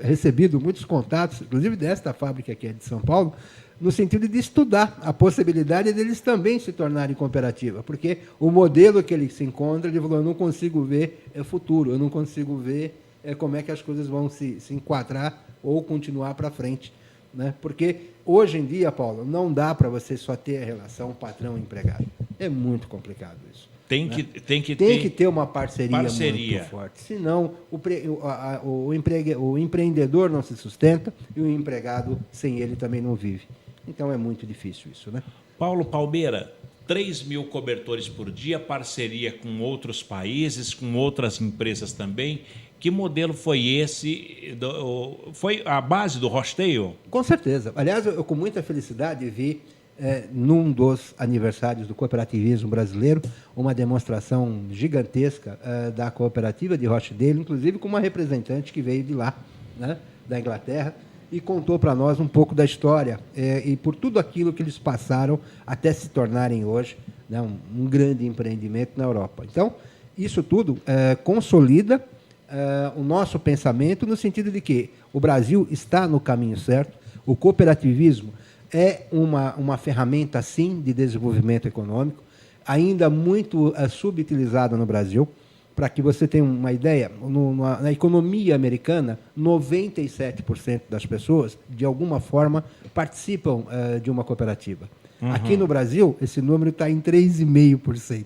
recebido muitos contatos, inclusive desta fábrica que é de São Paulo, no sentido de estudar a possibilidade deles também se tornarem cooperativa, porque o modelo que ele se encontra, ele falou, eu não consigo ver futuro, eu não consigo ver como é que as coisas vão se enquadrar ou continuar para frente. né? Porque hoje em dia, Paulo, não dá para você só ter a relação patrão-empregado. É muito complicado isso. Tem né? que ter uma parceria muito forte. Senão, o empreendedor não se sustenta e o empregado, sem ele, também não vive. Então, é muito difícil isso, né? Paulo Palmeira, 3.000 cobertores por dia, parceria com outros países, com outras empresas também. Que modelo foi esse? Foi a base do Rochdale? Com certeza. Aliás, eu com muita felicidade vi, num dos aniversários do cooperativismo brasileiro, uma demonstração gigantesca da cooperativa de Rochdale, inclusive com uma representante que veio de lá, né, da Inglaterra, e contou para nós um pouco da história e por tudo aquilo que eles passaram até se tornarem hoje, né, um grande empreendimento na Europa. Então, isso tudo consolida o nosso pensamento no sentido de que o Brasil está no caminho certo, o cooperativismo é uma ferramenta, sim, de desenvolvimento econômico, ainda muito subutilizada no Brasil. Para que você tenha uma ideia, na economia americana, 97% das pessoas, de alguma forma, participam de uma cooperativa. Uhum. Aqui no Brasil, esse número está em 3,5%.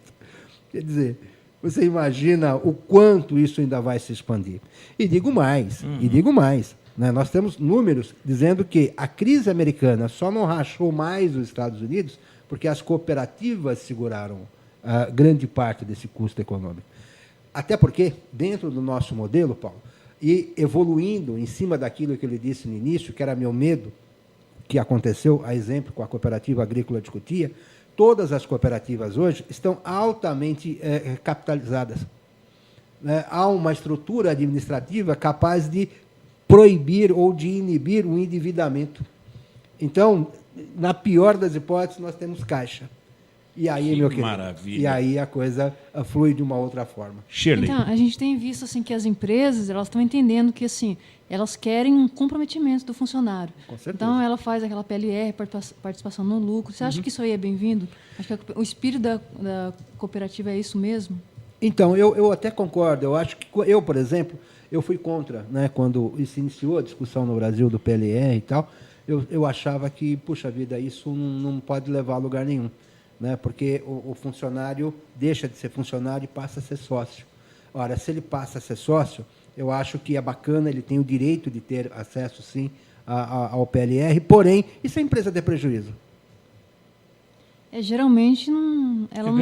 Quer dizer, você imagina o quanto isso ainda vai se expandir. E digo mais, né? Nós temos números dizendo que a crise americana só não rachou mais os Estados Unidos porque as cooperativas seguraram grande parte desse custo econômico. Até porque, dentro do nosso modelo, Paulo, e evoluindo em cima daquilo que eu lhe disse no início, que era meu medo, que aconteceu, a exemplo, com a Cooperativa Agrícola de Cotia, todas as cooperativas hoje estão altamente capitalizadas. Há uma estrutura administrativa capaz de proibir ou de inibir o endividamento. Então, na pior das hipóteses, nós temos caixa. E aí, meu querido, maravilha. E aí a coisa flui de uma outra forma. Shirley. Então, a gente tem visto assim, que as empresas elas estão entendendo que assim, elas querem um comprometimento do funcionário. Com certeza. Então, ela faz aquela PLR, participação no lucro. Você acha que isso aí é bem-vindo? Acho que o espírito da cooperativa é isso mesmo? Então, eu até concordo. Eu acho que eu, por exemplo, eu fui contra, né, quando se iniciou a discussão no Brasil do PLR e tal. Eu achava que, puxa vida, isso não pode levar a lugar nenhum. Né, porque o funcionário deixa de ser funcionário e passa a ser sócio. Ora, se ele passa a ser sócio, eu acho que é bacana, ele tem o direito de ter acesso, sim, ao PLR, porém, e se a empresa der prejuízo? Geralmente, ela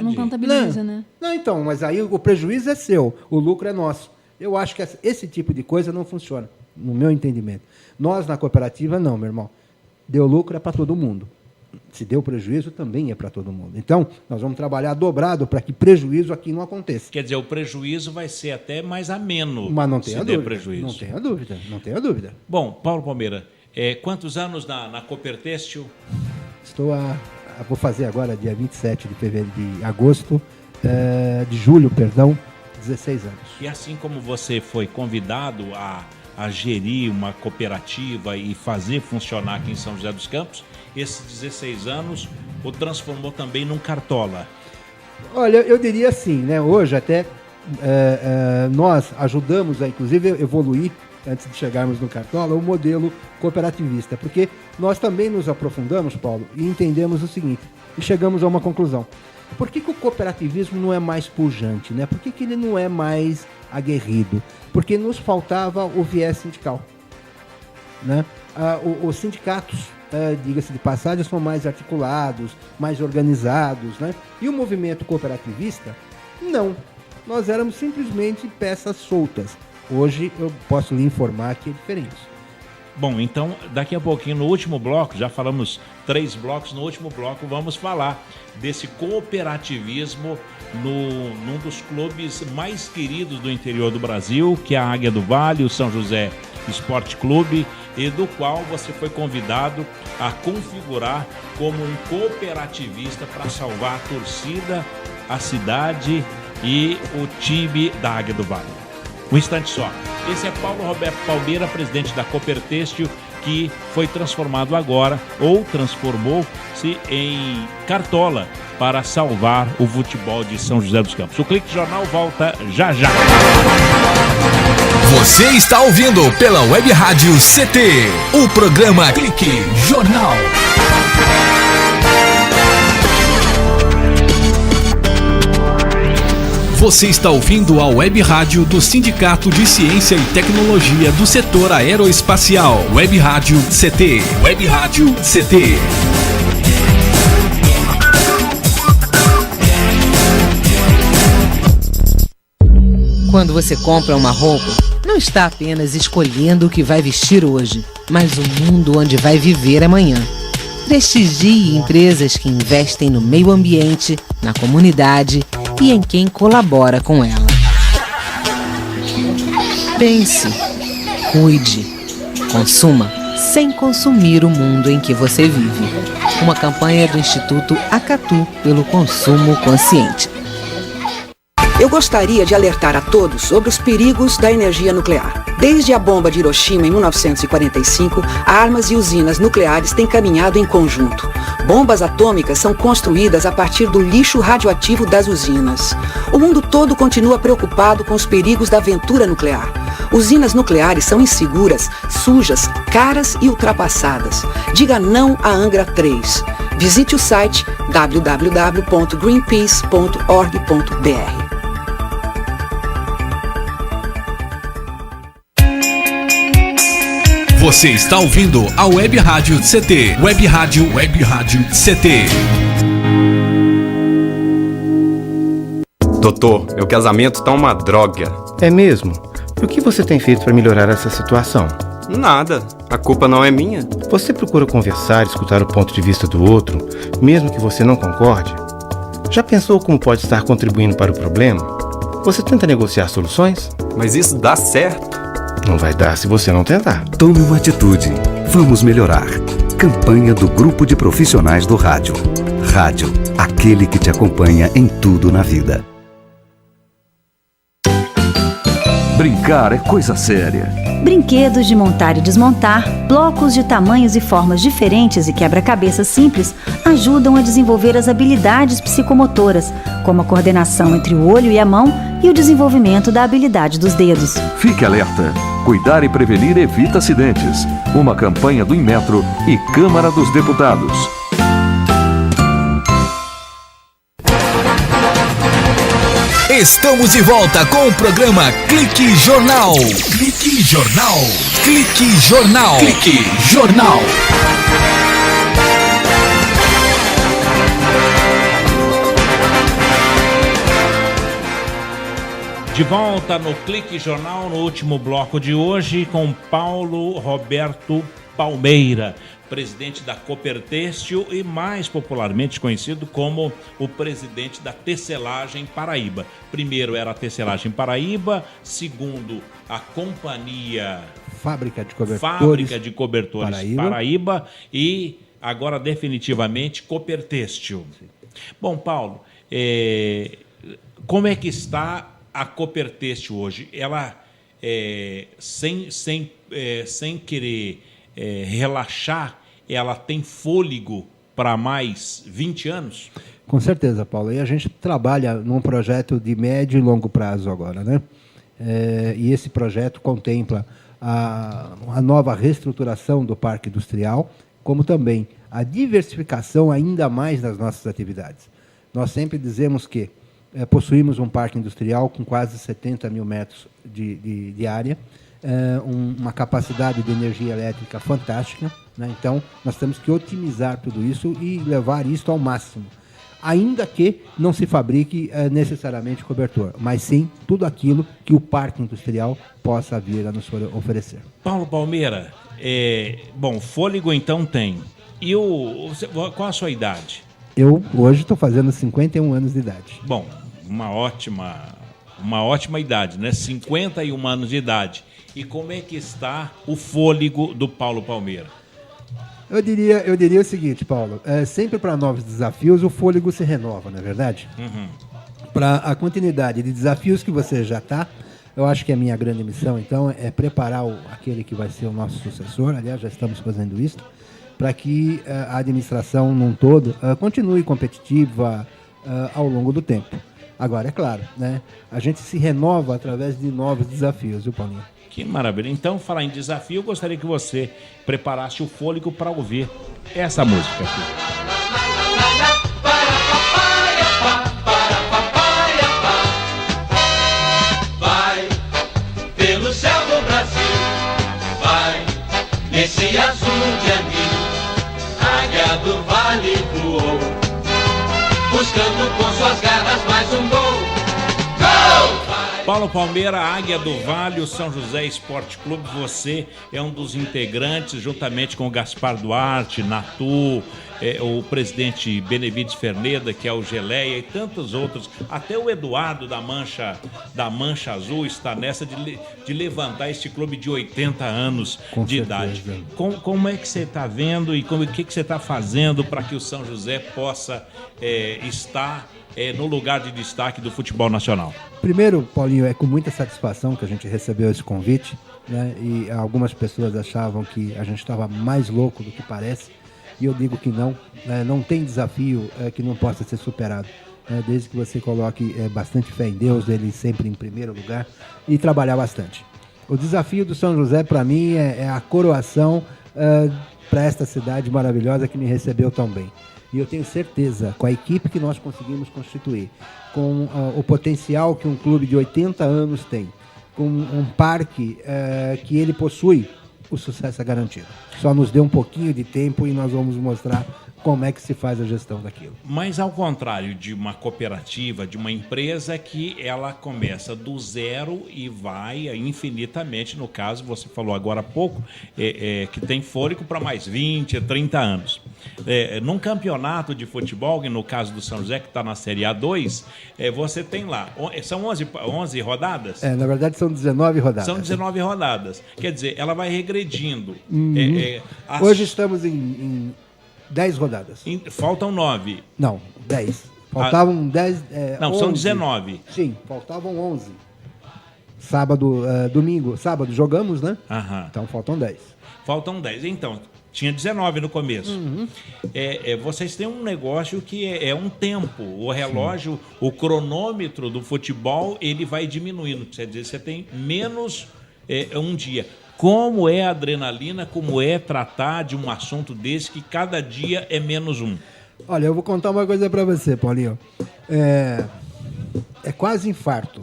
não contabiliza, né? Não, então, mas aí o prejuízo é seu, o lucro é nosso. Eu acho que esse tipo de coisa não funciona, no meu entendimento. Nós, na cooperativa, não, meu irmão. Deu lucro é para todo mundo. Se deu prejuízo, também é para todo mundo. Então, nós vamos trabalhar dobrado para que prejuízo aqui não aconteça. Quer dizer, o prejuízo vai ser até mais ameno. Mas não tenha dúvida. Prejuízo. Não tenha dúvida. Bom, Paulo Palmeira, quantos anos na Coopertêxtil? Vou fazer agora, dia 27 de julho, 16 anos. E assim como você foi convidado a gerir uma cooperativa e fazer funcionar aqui em São José dos Campos, esses 16 anos o transformou também num cartola. Olha, eu diria assim, né? Hoje até nós ajudamos a, inclusive, evoluir, antes de chegarmos no cartola, o modelo cooperativista, porque nós também nos aprofundamos, Paulo, e entendemos o seguinte, e chegamos a uma conclusão. Por que o cooperativismo não é mais pujante, né? Por que ele não é mais aguerrido? Porque nos faltava o viés sindical, né? Os sindicatos, diga-se de passagem, são mais articulados, mais organizados, né? E o movimento cooperativista, não. Nós éramos simplesmente peças soltas. Hoje eu posso lhe informar que é diferente. Bom, então daqui a pouquinho, no último bloco, já falamos 3 blocos, no último bloco vamos falar desse cooperativismo num dos clubes mais queridos do interior do Brasil, que é a Águia do Vale, o São José Esporte Clube, e do qual você foi convidado a configurar como um cooperativista para salvar a torcida, a cidade e o time da Águia do Vale. Um instante só. Esse é Paulo Roberto Palmeira, presidente da Coopertêxtil, que foi transformado agora, ou transformou-se em cartola para salvar o futebol de São José dos Campos. O Clique Jornal volta já já. Você está ouvindo pela Web Rádio CT, o programa Clique Jornal. Você está ouvindo a Web Rádio do Sindicato de Ciência e Tecnologia do Setor Aeroespacial. Web Rádio CT. Web Rádio CT. Quando você compra uma roupa, não está apenas escolhendo o que vai vestir hoje, mas o mundo onde vai viver amanhã. Prestigie empresas que investem no meio ambiente, na comunidade e em quem colabora com ela. Pense, cuide, consuma sem consumir o mundo em que você vive. Uma campanha do Instituto Acatu pelo consumo consciente. Eu gostaria de alertar a todos sobre os perigos da energia nuclear. Desde a bomba de Hiroshima em 1945, armas e usinas nucleares têm caminhado em conjunto. Bombas atômicas são construídas a partir do lixo radioativo das usinas. O mundo todo continua preocupado com os perigos da aventura nuclear. Usinas nucleares são inseguras, sujas, caras e ultrapassadas. Diga não à Angra 3. Visite o site www.greenpeace.org.br. Você está ouvindo a Web Rádio CT. Web Rádio CT. Doutor, meu casamento tá uma droga. É mesmo? E o que você tem feito para melhorar essa situação? Nada. A culpa não é minha. Você procura conversar, escutar o ponto de vista do outro, mesmo que você não concorde? Já pensou como pode estar contribuindo para o problema? Você tenta negociar soluções? Mas isso dá certo? Não vai dar se você não tentar. Tome uma atitude. Vamos melhorar. Campanha do Grupo de Profissionais do Rádio. Rádio, aquele que te acompanha em tudo na vida. Brincar é coisa séria. Brinquedos de montar e desmontar, blocos de tamanhos e formas diferentes e quebra-cabeças simples ajudam a desenvolver as habilidades psicomotoras, como a coordenação entre o olho e a mão e o desenvolvimento da habilidade dos dedos. Fique alerta. Cuidar e prevenir evita acidentes. Uma campanha do Inmetro e Câmara dos Deputados. Estamos de volta com o programa Clique Jornal. Clique Jornal. Clique Jornal. Clique Jornal. De volta no Clique Jornal, no último bloco de hoje, com Paulo Roberto Palmeira, presidente da Coopertêxtil e mais popularmente conhecido como o presidente da Tecelagem Paraíba. Primeiro era a Tecelagem Paraíba, segundo a companhia Fábrica de Cobertores Paraíba e agora definitivamente Coopertêxtil. Bom, Paulo, como é que está a Coopertêxtil hoje? Ela, sem querer relaxar, ela tem fôlego para mais 20 anos? Com certeza, Paulo. E a gente trabalha num projeto de médio e longo prazo agora, né? E esse projeto contempla a nova reestruturação do parque industrial, como também a diversificação ainda mais das nossas atividades. Nós sempre dizemos que possuímos um parque industrial com quase 70 mil metros de área, uma capacidade de energia elétrica fantástica, né? Então, nós temos que otimizar tudo isso e levar isso ao máximo. Ainda que não se fabrique necessariamente cobertor, mas sim tudo aquilo que o parque industrial possa vir a nos oferecer. Paulo Palmeira, fôlego então tem. E qual a sua idade? Eu hoje estou fazendo 51 anos de idade. Bom, uma ótima idade, né? 51 anos de idade. E como é que está o fôlego do Paulo Palmeira? Eu diria o seguinte, Paulo, sempre para novos desafios o fôlego se renova, não é verdade? Uhum. Para a continuidade de desafios que você já está, eu acho que a minha grande missão, então, é preparar aquele que vai ser o nosso sucessor, aliás, já estamos fazendo isso, para que a administração num todo continue competitiva ao longo do tempo. Agora, é claro, né? A gente se renova através de novos desafios, viu, Paulinho? Que maravilha. Então, falar em desafio, eu gostaria que você preparasse o fôlego para ouvir essa música aqui. Vai pelo céu do Brasil, vai nesse azul de anil, águia do vale voou, buscando com suas garras mais um gol. Paulo Palmeira, Águia do Vale, o São José Esporte Clube, você é um dos integrantes, juntamente com o Gaspar Duarte, Natu, o presidente Benevides Ferneda, que é o Geleia, e tantos outros. Até o Eduardo da Mancha Azul está nessa de levantar este clube de 80 anos de idade. Como é que você está vendo e o que você está fazendo para que o São José possa estar no lugar de destaque do futebol nacional? Primeiro, Paulinho, é com muita satisfação que a gente recebeu esse convite, né? E algumas pessoas achavam que a gente estava mais louco do que parece, e eu digo que não, né? Não tem desafio que não possa ser superado, né? Desde que você coloque bastante fé em Deus, ele sempre em primeiro lugar, e trabalhar bastante. O desafio do São José, para mim, é a coroação para esta cidade maravilhosa que me recebeu tão bem. E eu tenho certeza, com a equipe que nós conseguimos constituir, com o potencial que um clube de 80 anos tem, com um parque que ele possui, o sucesso é garantido. Só nos dê um pouquinho de tempo e nós vamos mostrar como é que se faz a gestão daquilo. Mas ao contrário de uma cooperativa, de uma empresa que ela começa do zero e vai infinitamente, no caso, você falou agora há pouco, que tem fôlego para mais 20, 30 anos. Num campeonato de futebol, no caso do São José, que está na Série A2, você tem lá, são 11 rodadas? Na verdade são 19 rodadas. São 19 rodadas. Quer dizer, ela vai regredindo. Hoje estamos em 10 rodadas. Faltam 9. Não, 10. Faltavam 10. Não, 11. são 19. Sim, faltavam 11. Sábado, domingo, sábado jogamos, né? Aham. Então faltam 10. Faltam 10. Então, tinha 19 no começo. Uhum. Vocês têm um negócio que é um tempo. O relógio, o cronômetro do futebol, ele vai diminuindo. Quer dizer, você tem menos um dia. Como é a adrenalina, como é tratar de um assunto desse que cada dia é menos um? Olha, eu vou contar uma coisa para você, Paulinho. É quase infarto.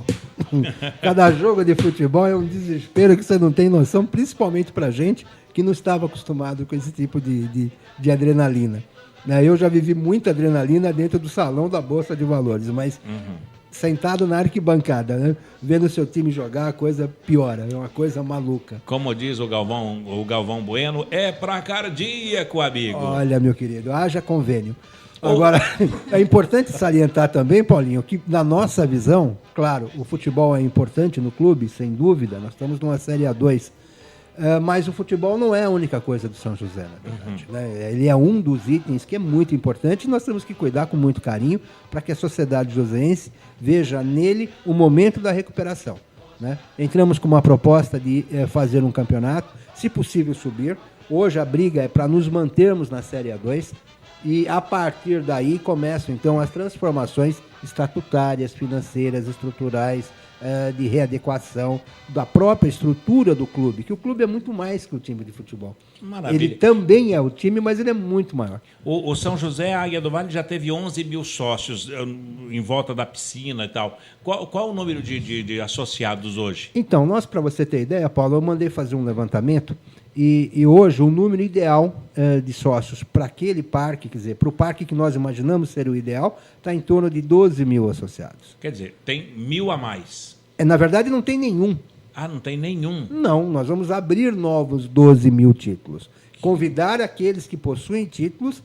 Cada jogo de futebol é um desespero que você não tem noção, principalmente pra gente que não estava acostumado com esse tipo de adrenalina. Eu já vivi muita adrenalina dentro do salão da Bolsa de Valores, mas sentado na arquibancada, né? Vendo o seu time jogar, a coisa piora, é uma coisa maluca. Como diz o Galvão Bueno, é pra cardíaco, amigo. Olha, meu querido, haja convênio. Agora, é importante salientar também, Paulinho, que na nossa visão, claro, o futebol é importante no clube, sem dúvida, nós estamos numa Série A2, mas o futebol não é a única coisa do São José, na verdade. Né? Ele é um dos itens que é muito importante e nós temos que cuidar com muito carinho para que a sociedade joseense veja nele o momento da recuperação. Né? Entramos com uma proposta de fazer um campeonato, se possível subir. Hoje a briga é para nos mantermos na Série A2 e a partir daí começam então as transformações estatutárias, financeiras, estruturais, de readequação da própria estrutura do clube, que o clube é muito mais que o time de futebol. Maravilha. Ele também é o time, mas ele é muito maior. O São José, a Águia do Vale, já teve 11 mil sócios em volta da piscina e tal. Qual o número de associados hoje? Então, para você ter ideia, Paulo, eu mandei fazer um levantamento e hoje o número ideal de sócios para aquele parque, quer dizer, para o parque que nós imaginamos ser o ideal, está em torno de 12 mil associados. Quer dizer, tem 1.000 a mais. Na verdade, não tem nenhum. Ah, não tem nenhum? Não, nós vamos abrir novos 12 mil títulos. Convidar aqueles que possuem títulos,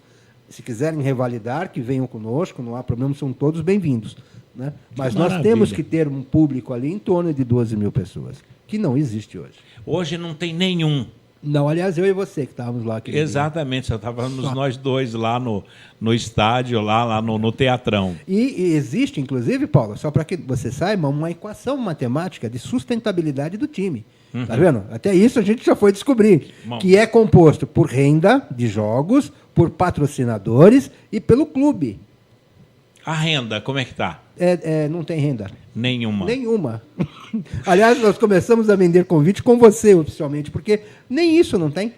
se quiserem revalidar, que venham conosco, não há problema, são todos bem-vindos. Né? Mas nós temos que ter um público ali em torno de 12 mil pessoas, que não existe hoje. Hoje não tem nenhum. Não, aliás, eu e você que estávamos lá. Exatamente, só estávamos nós dois lá no estádio, lá no Teatrão. E existe, inclusive, Paulo, só para que você saiba, uma equação matemática de sustentabilidade do time. Tá vendo? Até isso a gente já foi descobrir. Bom, que é composto por renda de jogos, por patrocinadores e pelo clube. A renda, como é que está? não tem renda. Nenhuma. Aliás, nós começamos a vender convite com você, oficialmente, porque nem isso não tem.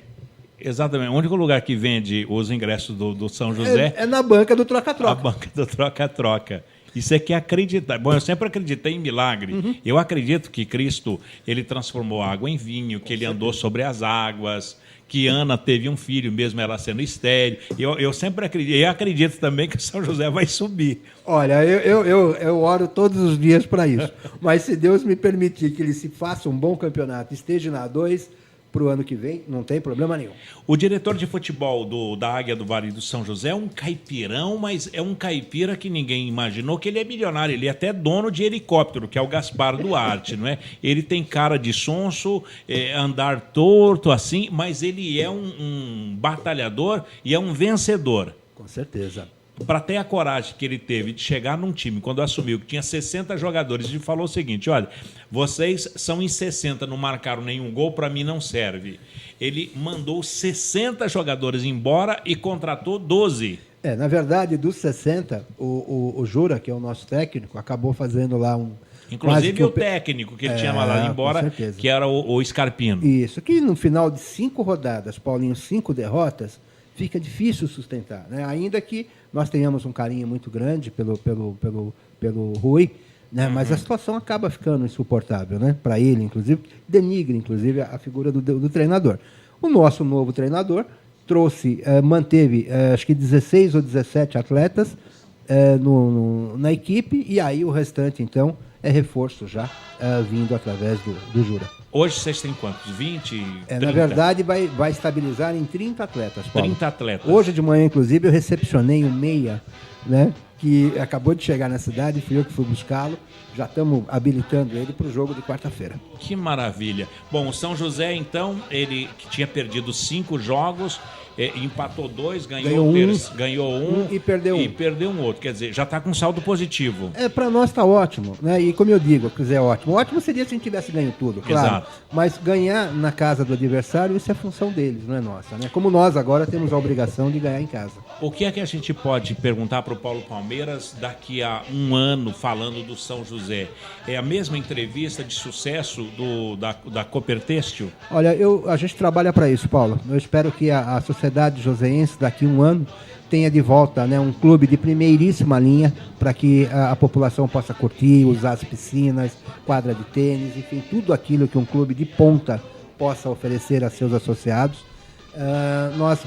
Exatamente. O único lugar que vende os ingressos do São José... É na banca do troca-troca. A banca do troca-troca. Isso é que é acreditar. Bom, eu sempre acreditei em milagre. Uhum. Eu acredito que Cristo, ele transformou água em vinho, que ele andou sobre as águas, que Ana teve um filho, mesmo ela sendo estéril. Eu sempre acredito. E acredito também que São José vai subir. Olha, eu oro todos os dias para isso. Mas se Deus me permitir que ele se faça um bom campeonato, esteja na A2 para o ano que vem, não tem problema nenhum. O diretor de futebol da Águia do Vale do São José é um caipirão, mas é um caipira que ninguém imaginou que ele é milionário. Ele é até dono de helicóptero, que é o Gaspar Duarte, não é? Ele tem cara de sonso, andar torto assim, mas ele é um batalhador e é um vencedor. Com certeza. Para ter a coragem que ele teve de chegar num time, quando assumiu que tinha 60 jogadores, e falou o seguinte: olha, vocês são em 60, não marcaram nenhum gol, para mim não serve. Ele mandou 60 jogadores embora e contratou 12. Na verdade, dos 60, o Jura, que é o nosso técnico, acabou fazendo lá um... Inclusive o técnico que ele tinha mandado embora, que era o Scarpino. Isso, que no final de 5 rodadas, Paulinho, 5 derrotas, fica difícil sustentar, né? Ainda que nós tenhamos um carinho muito grande pelo Rui, né? Mas a situação acaba ficando insuportável, né? Para ele, inclusive, denigre, inclusive, a figura do treinador. O nosso novo treinador manteve, acho que 16 ou 17 atletas na equipe, e aí o restante, então, é reforço já, vindo através do Jura. Hoje vocês têm quantos? 20? 30? Na verdade, vai estabilizar em 30 atletas, Paulo. 30 atletas. Hoje de manhã, inclusive, eu recepcionei um meia, né, que acabou de chegar na cidade, fui eu que fui buscá-lo. Já estamos habilitando ele para o jogo de quarta-feira. Que maravilha. Bom, o São José, então, ele que tinha perdido 5 jogos, empatou 2, ganhou um e perdeu um outro. Quer dizer, já está com saldo positivo. Para nós está ótimo, né? E como eu digo, quer dizer, ótimo. Ótimo seria se a gente tivesse ganho tudo, claro. Exato. Mas ganhar na casa do adversário, isso é função deles, não é nossa, né? Como nós agora temos a obrigação de ganhar em casa. O que é que a gente pode perguntar para o Paulo Palmeiras daqui a um ano, falando do São José? É a mesma entrevista de sucesso da Cooper Têxtil? Olha, a gente trabalha para isso, Paulo. Eu espero que a sociedade joseense, daqui a um ano, tenha de volta, né, um clube de primeiríssima linha para que a população possa curtir, usar as piscinas, quadra de tênis, enfim, tudo aquilo que um clube de ponta possa oferecer a seus associados.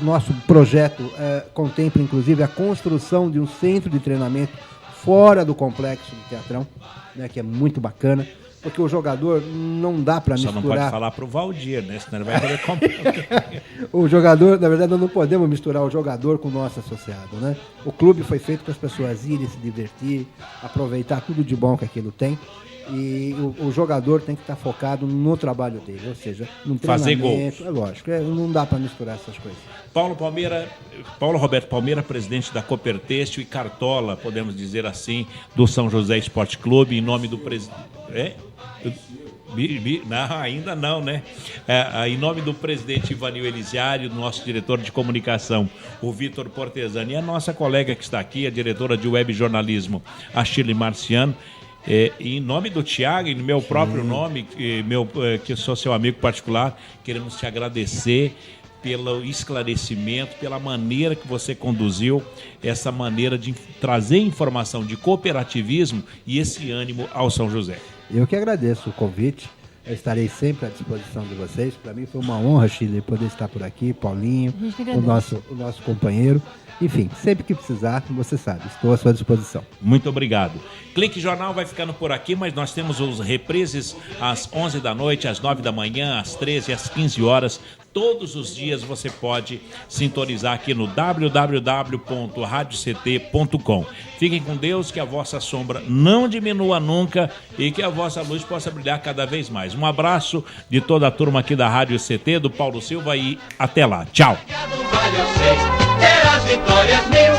Nosso projeto contempla, inclusive, a construção de um centro de treinamento fora do complexo do Teatrão, né, que é muito bacana, porque o jogador não dá para misturar... Só não pode falar para o Valdir, né? Senão ele vai querer comprar. O jogador, na verdade, nós não podemos misturar o jogador com o nosso associado, né? O clube foi feito para as pessoas irem se divertir, aproveitar tudo de bom que aquilo tem. E o jogador tem que estar focado no trabalho dele, ou seja, no treinamento. Fazer gols. É lógico, não dá para misturar essas coisas. Paulo Roberto Palmeira, presidente da Cooper Têxtil e cartola, podemos dizer assim, do São José Esporte Clube, em nome do presidente... Não, ainda não, né? Em nome do presidente Ivanil Elisiário, nosso diretor de comunicação, o Vitor Portesani, e a nossa colega que está aqui, a diretora de web jornalismo, a Shirley Marciano, em nome do Thiago e no meu próprio nome, que sou seu amigo particular, queremos te agradecer pelo esclarecimento, pela maneira que você conduziu, essa maneira de trazer informação de cooperativismo e esse ânimo ao São José. Eu que agradeço o convite, eu estarei sempre à disposição de vocês. Para mim foi uma honra, Chile, poder estar por aqui, Paulinho, o nosso companheiro. Enfim, sempre que precisar, você sabe, estou à sua disposição. Muito obrigado. Clique Jornal vai ficando por aqui, mas nós temos os reprises às 11 da noite, às 9 da manhã, às 13, às 15 horas. Todos os dias você pode sintonizar aqui no www.radioct.com. Fiquem com Deus, que a vossa sombra não diminua nunca e que a vossa luz possa brilhar cada vez mais. Um abraço de toda a turma aqui da Rádio CT, do Paulo Silva, e até lá. Tchau. As vitórias mil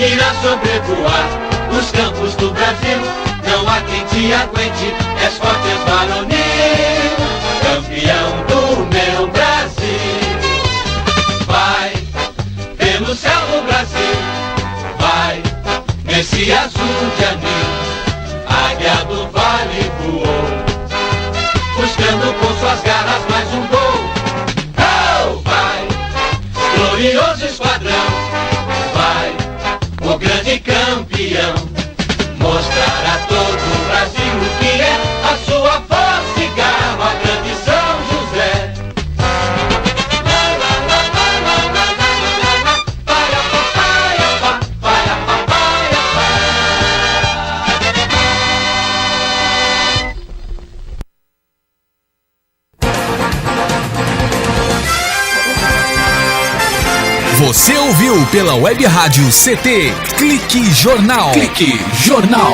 irá sobrevoar os campos do Brasil. Não há quem te aguente, és forte, és varonil, campeão do meu Brasil. Vai pelo céu do Brasil, vai nesse azul de anil, Você ouviu pela Web Rádio CT Clique Jornal. Clique Jornal.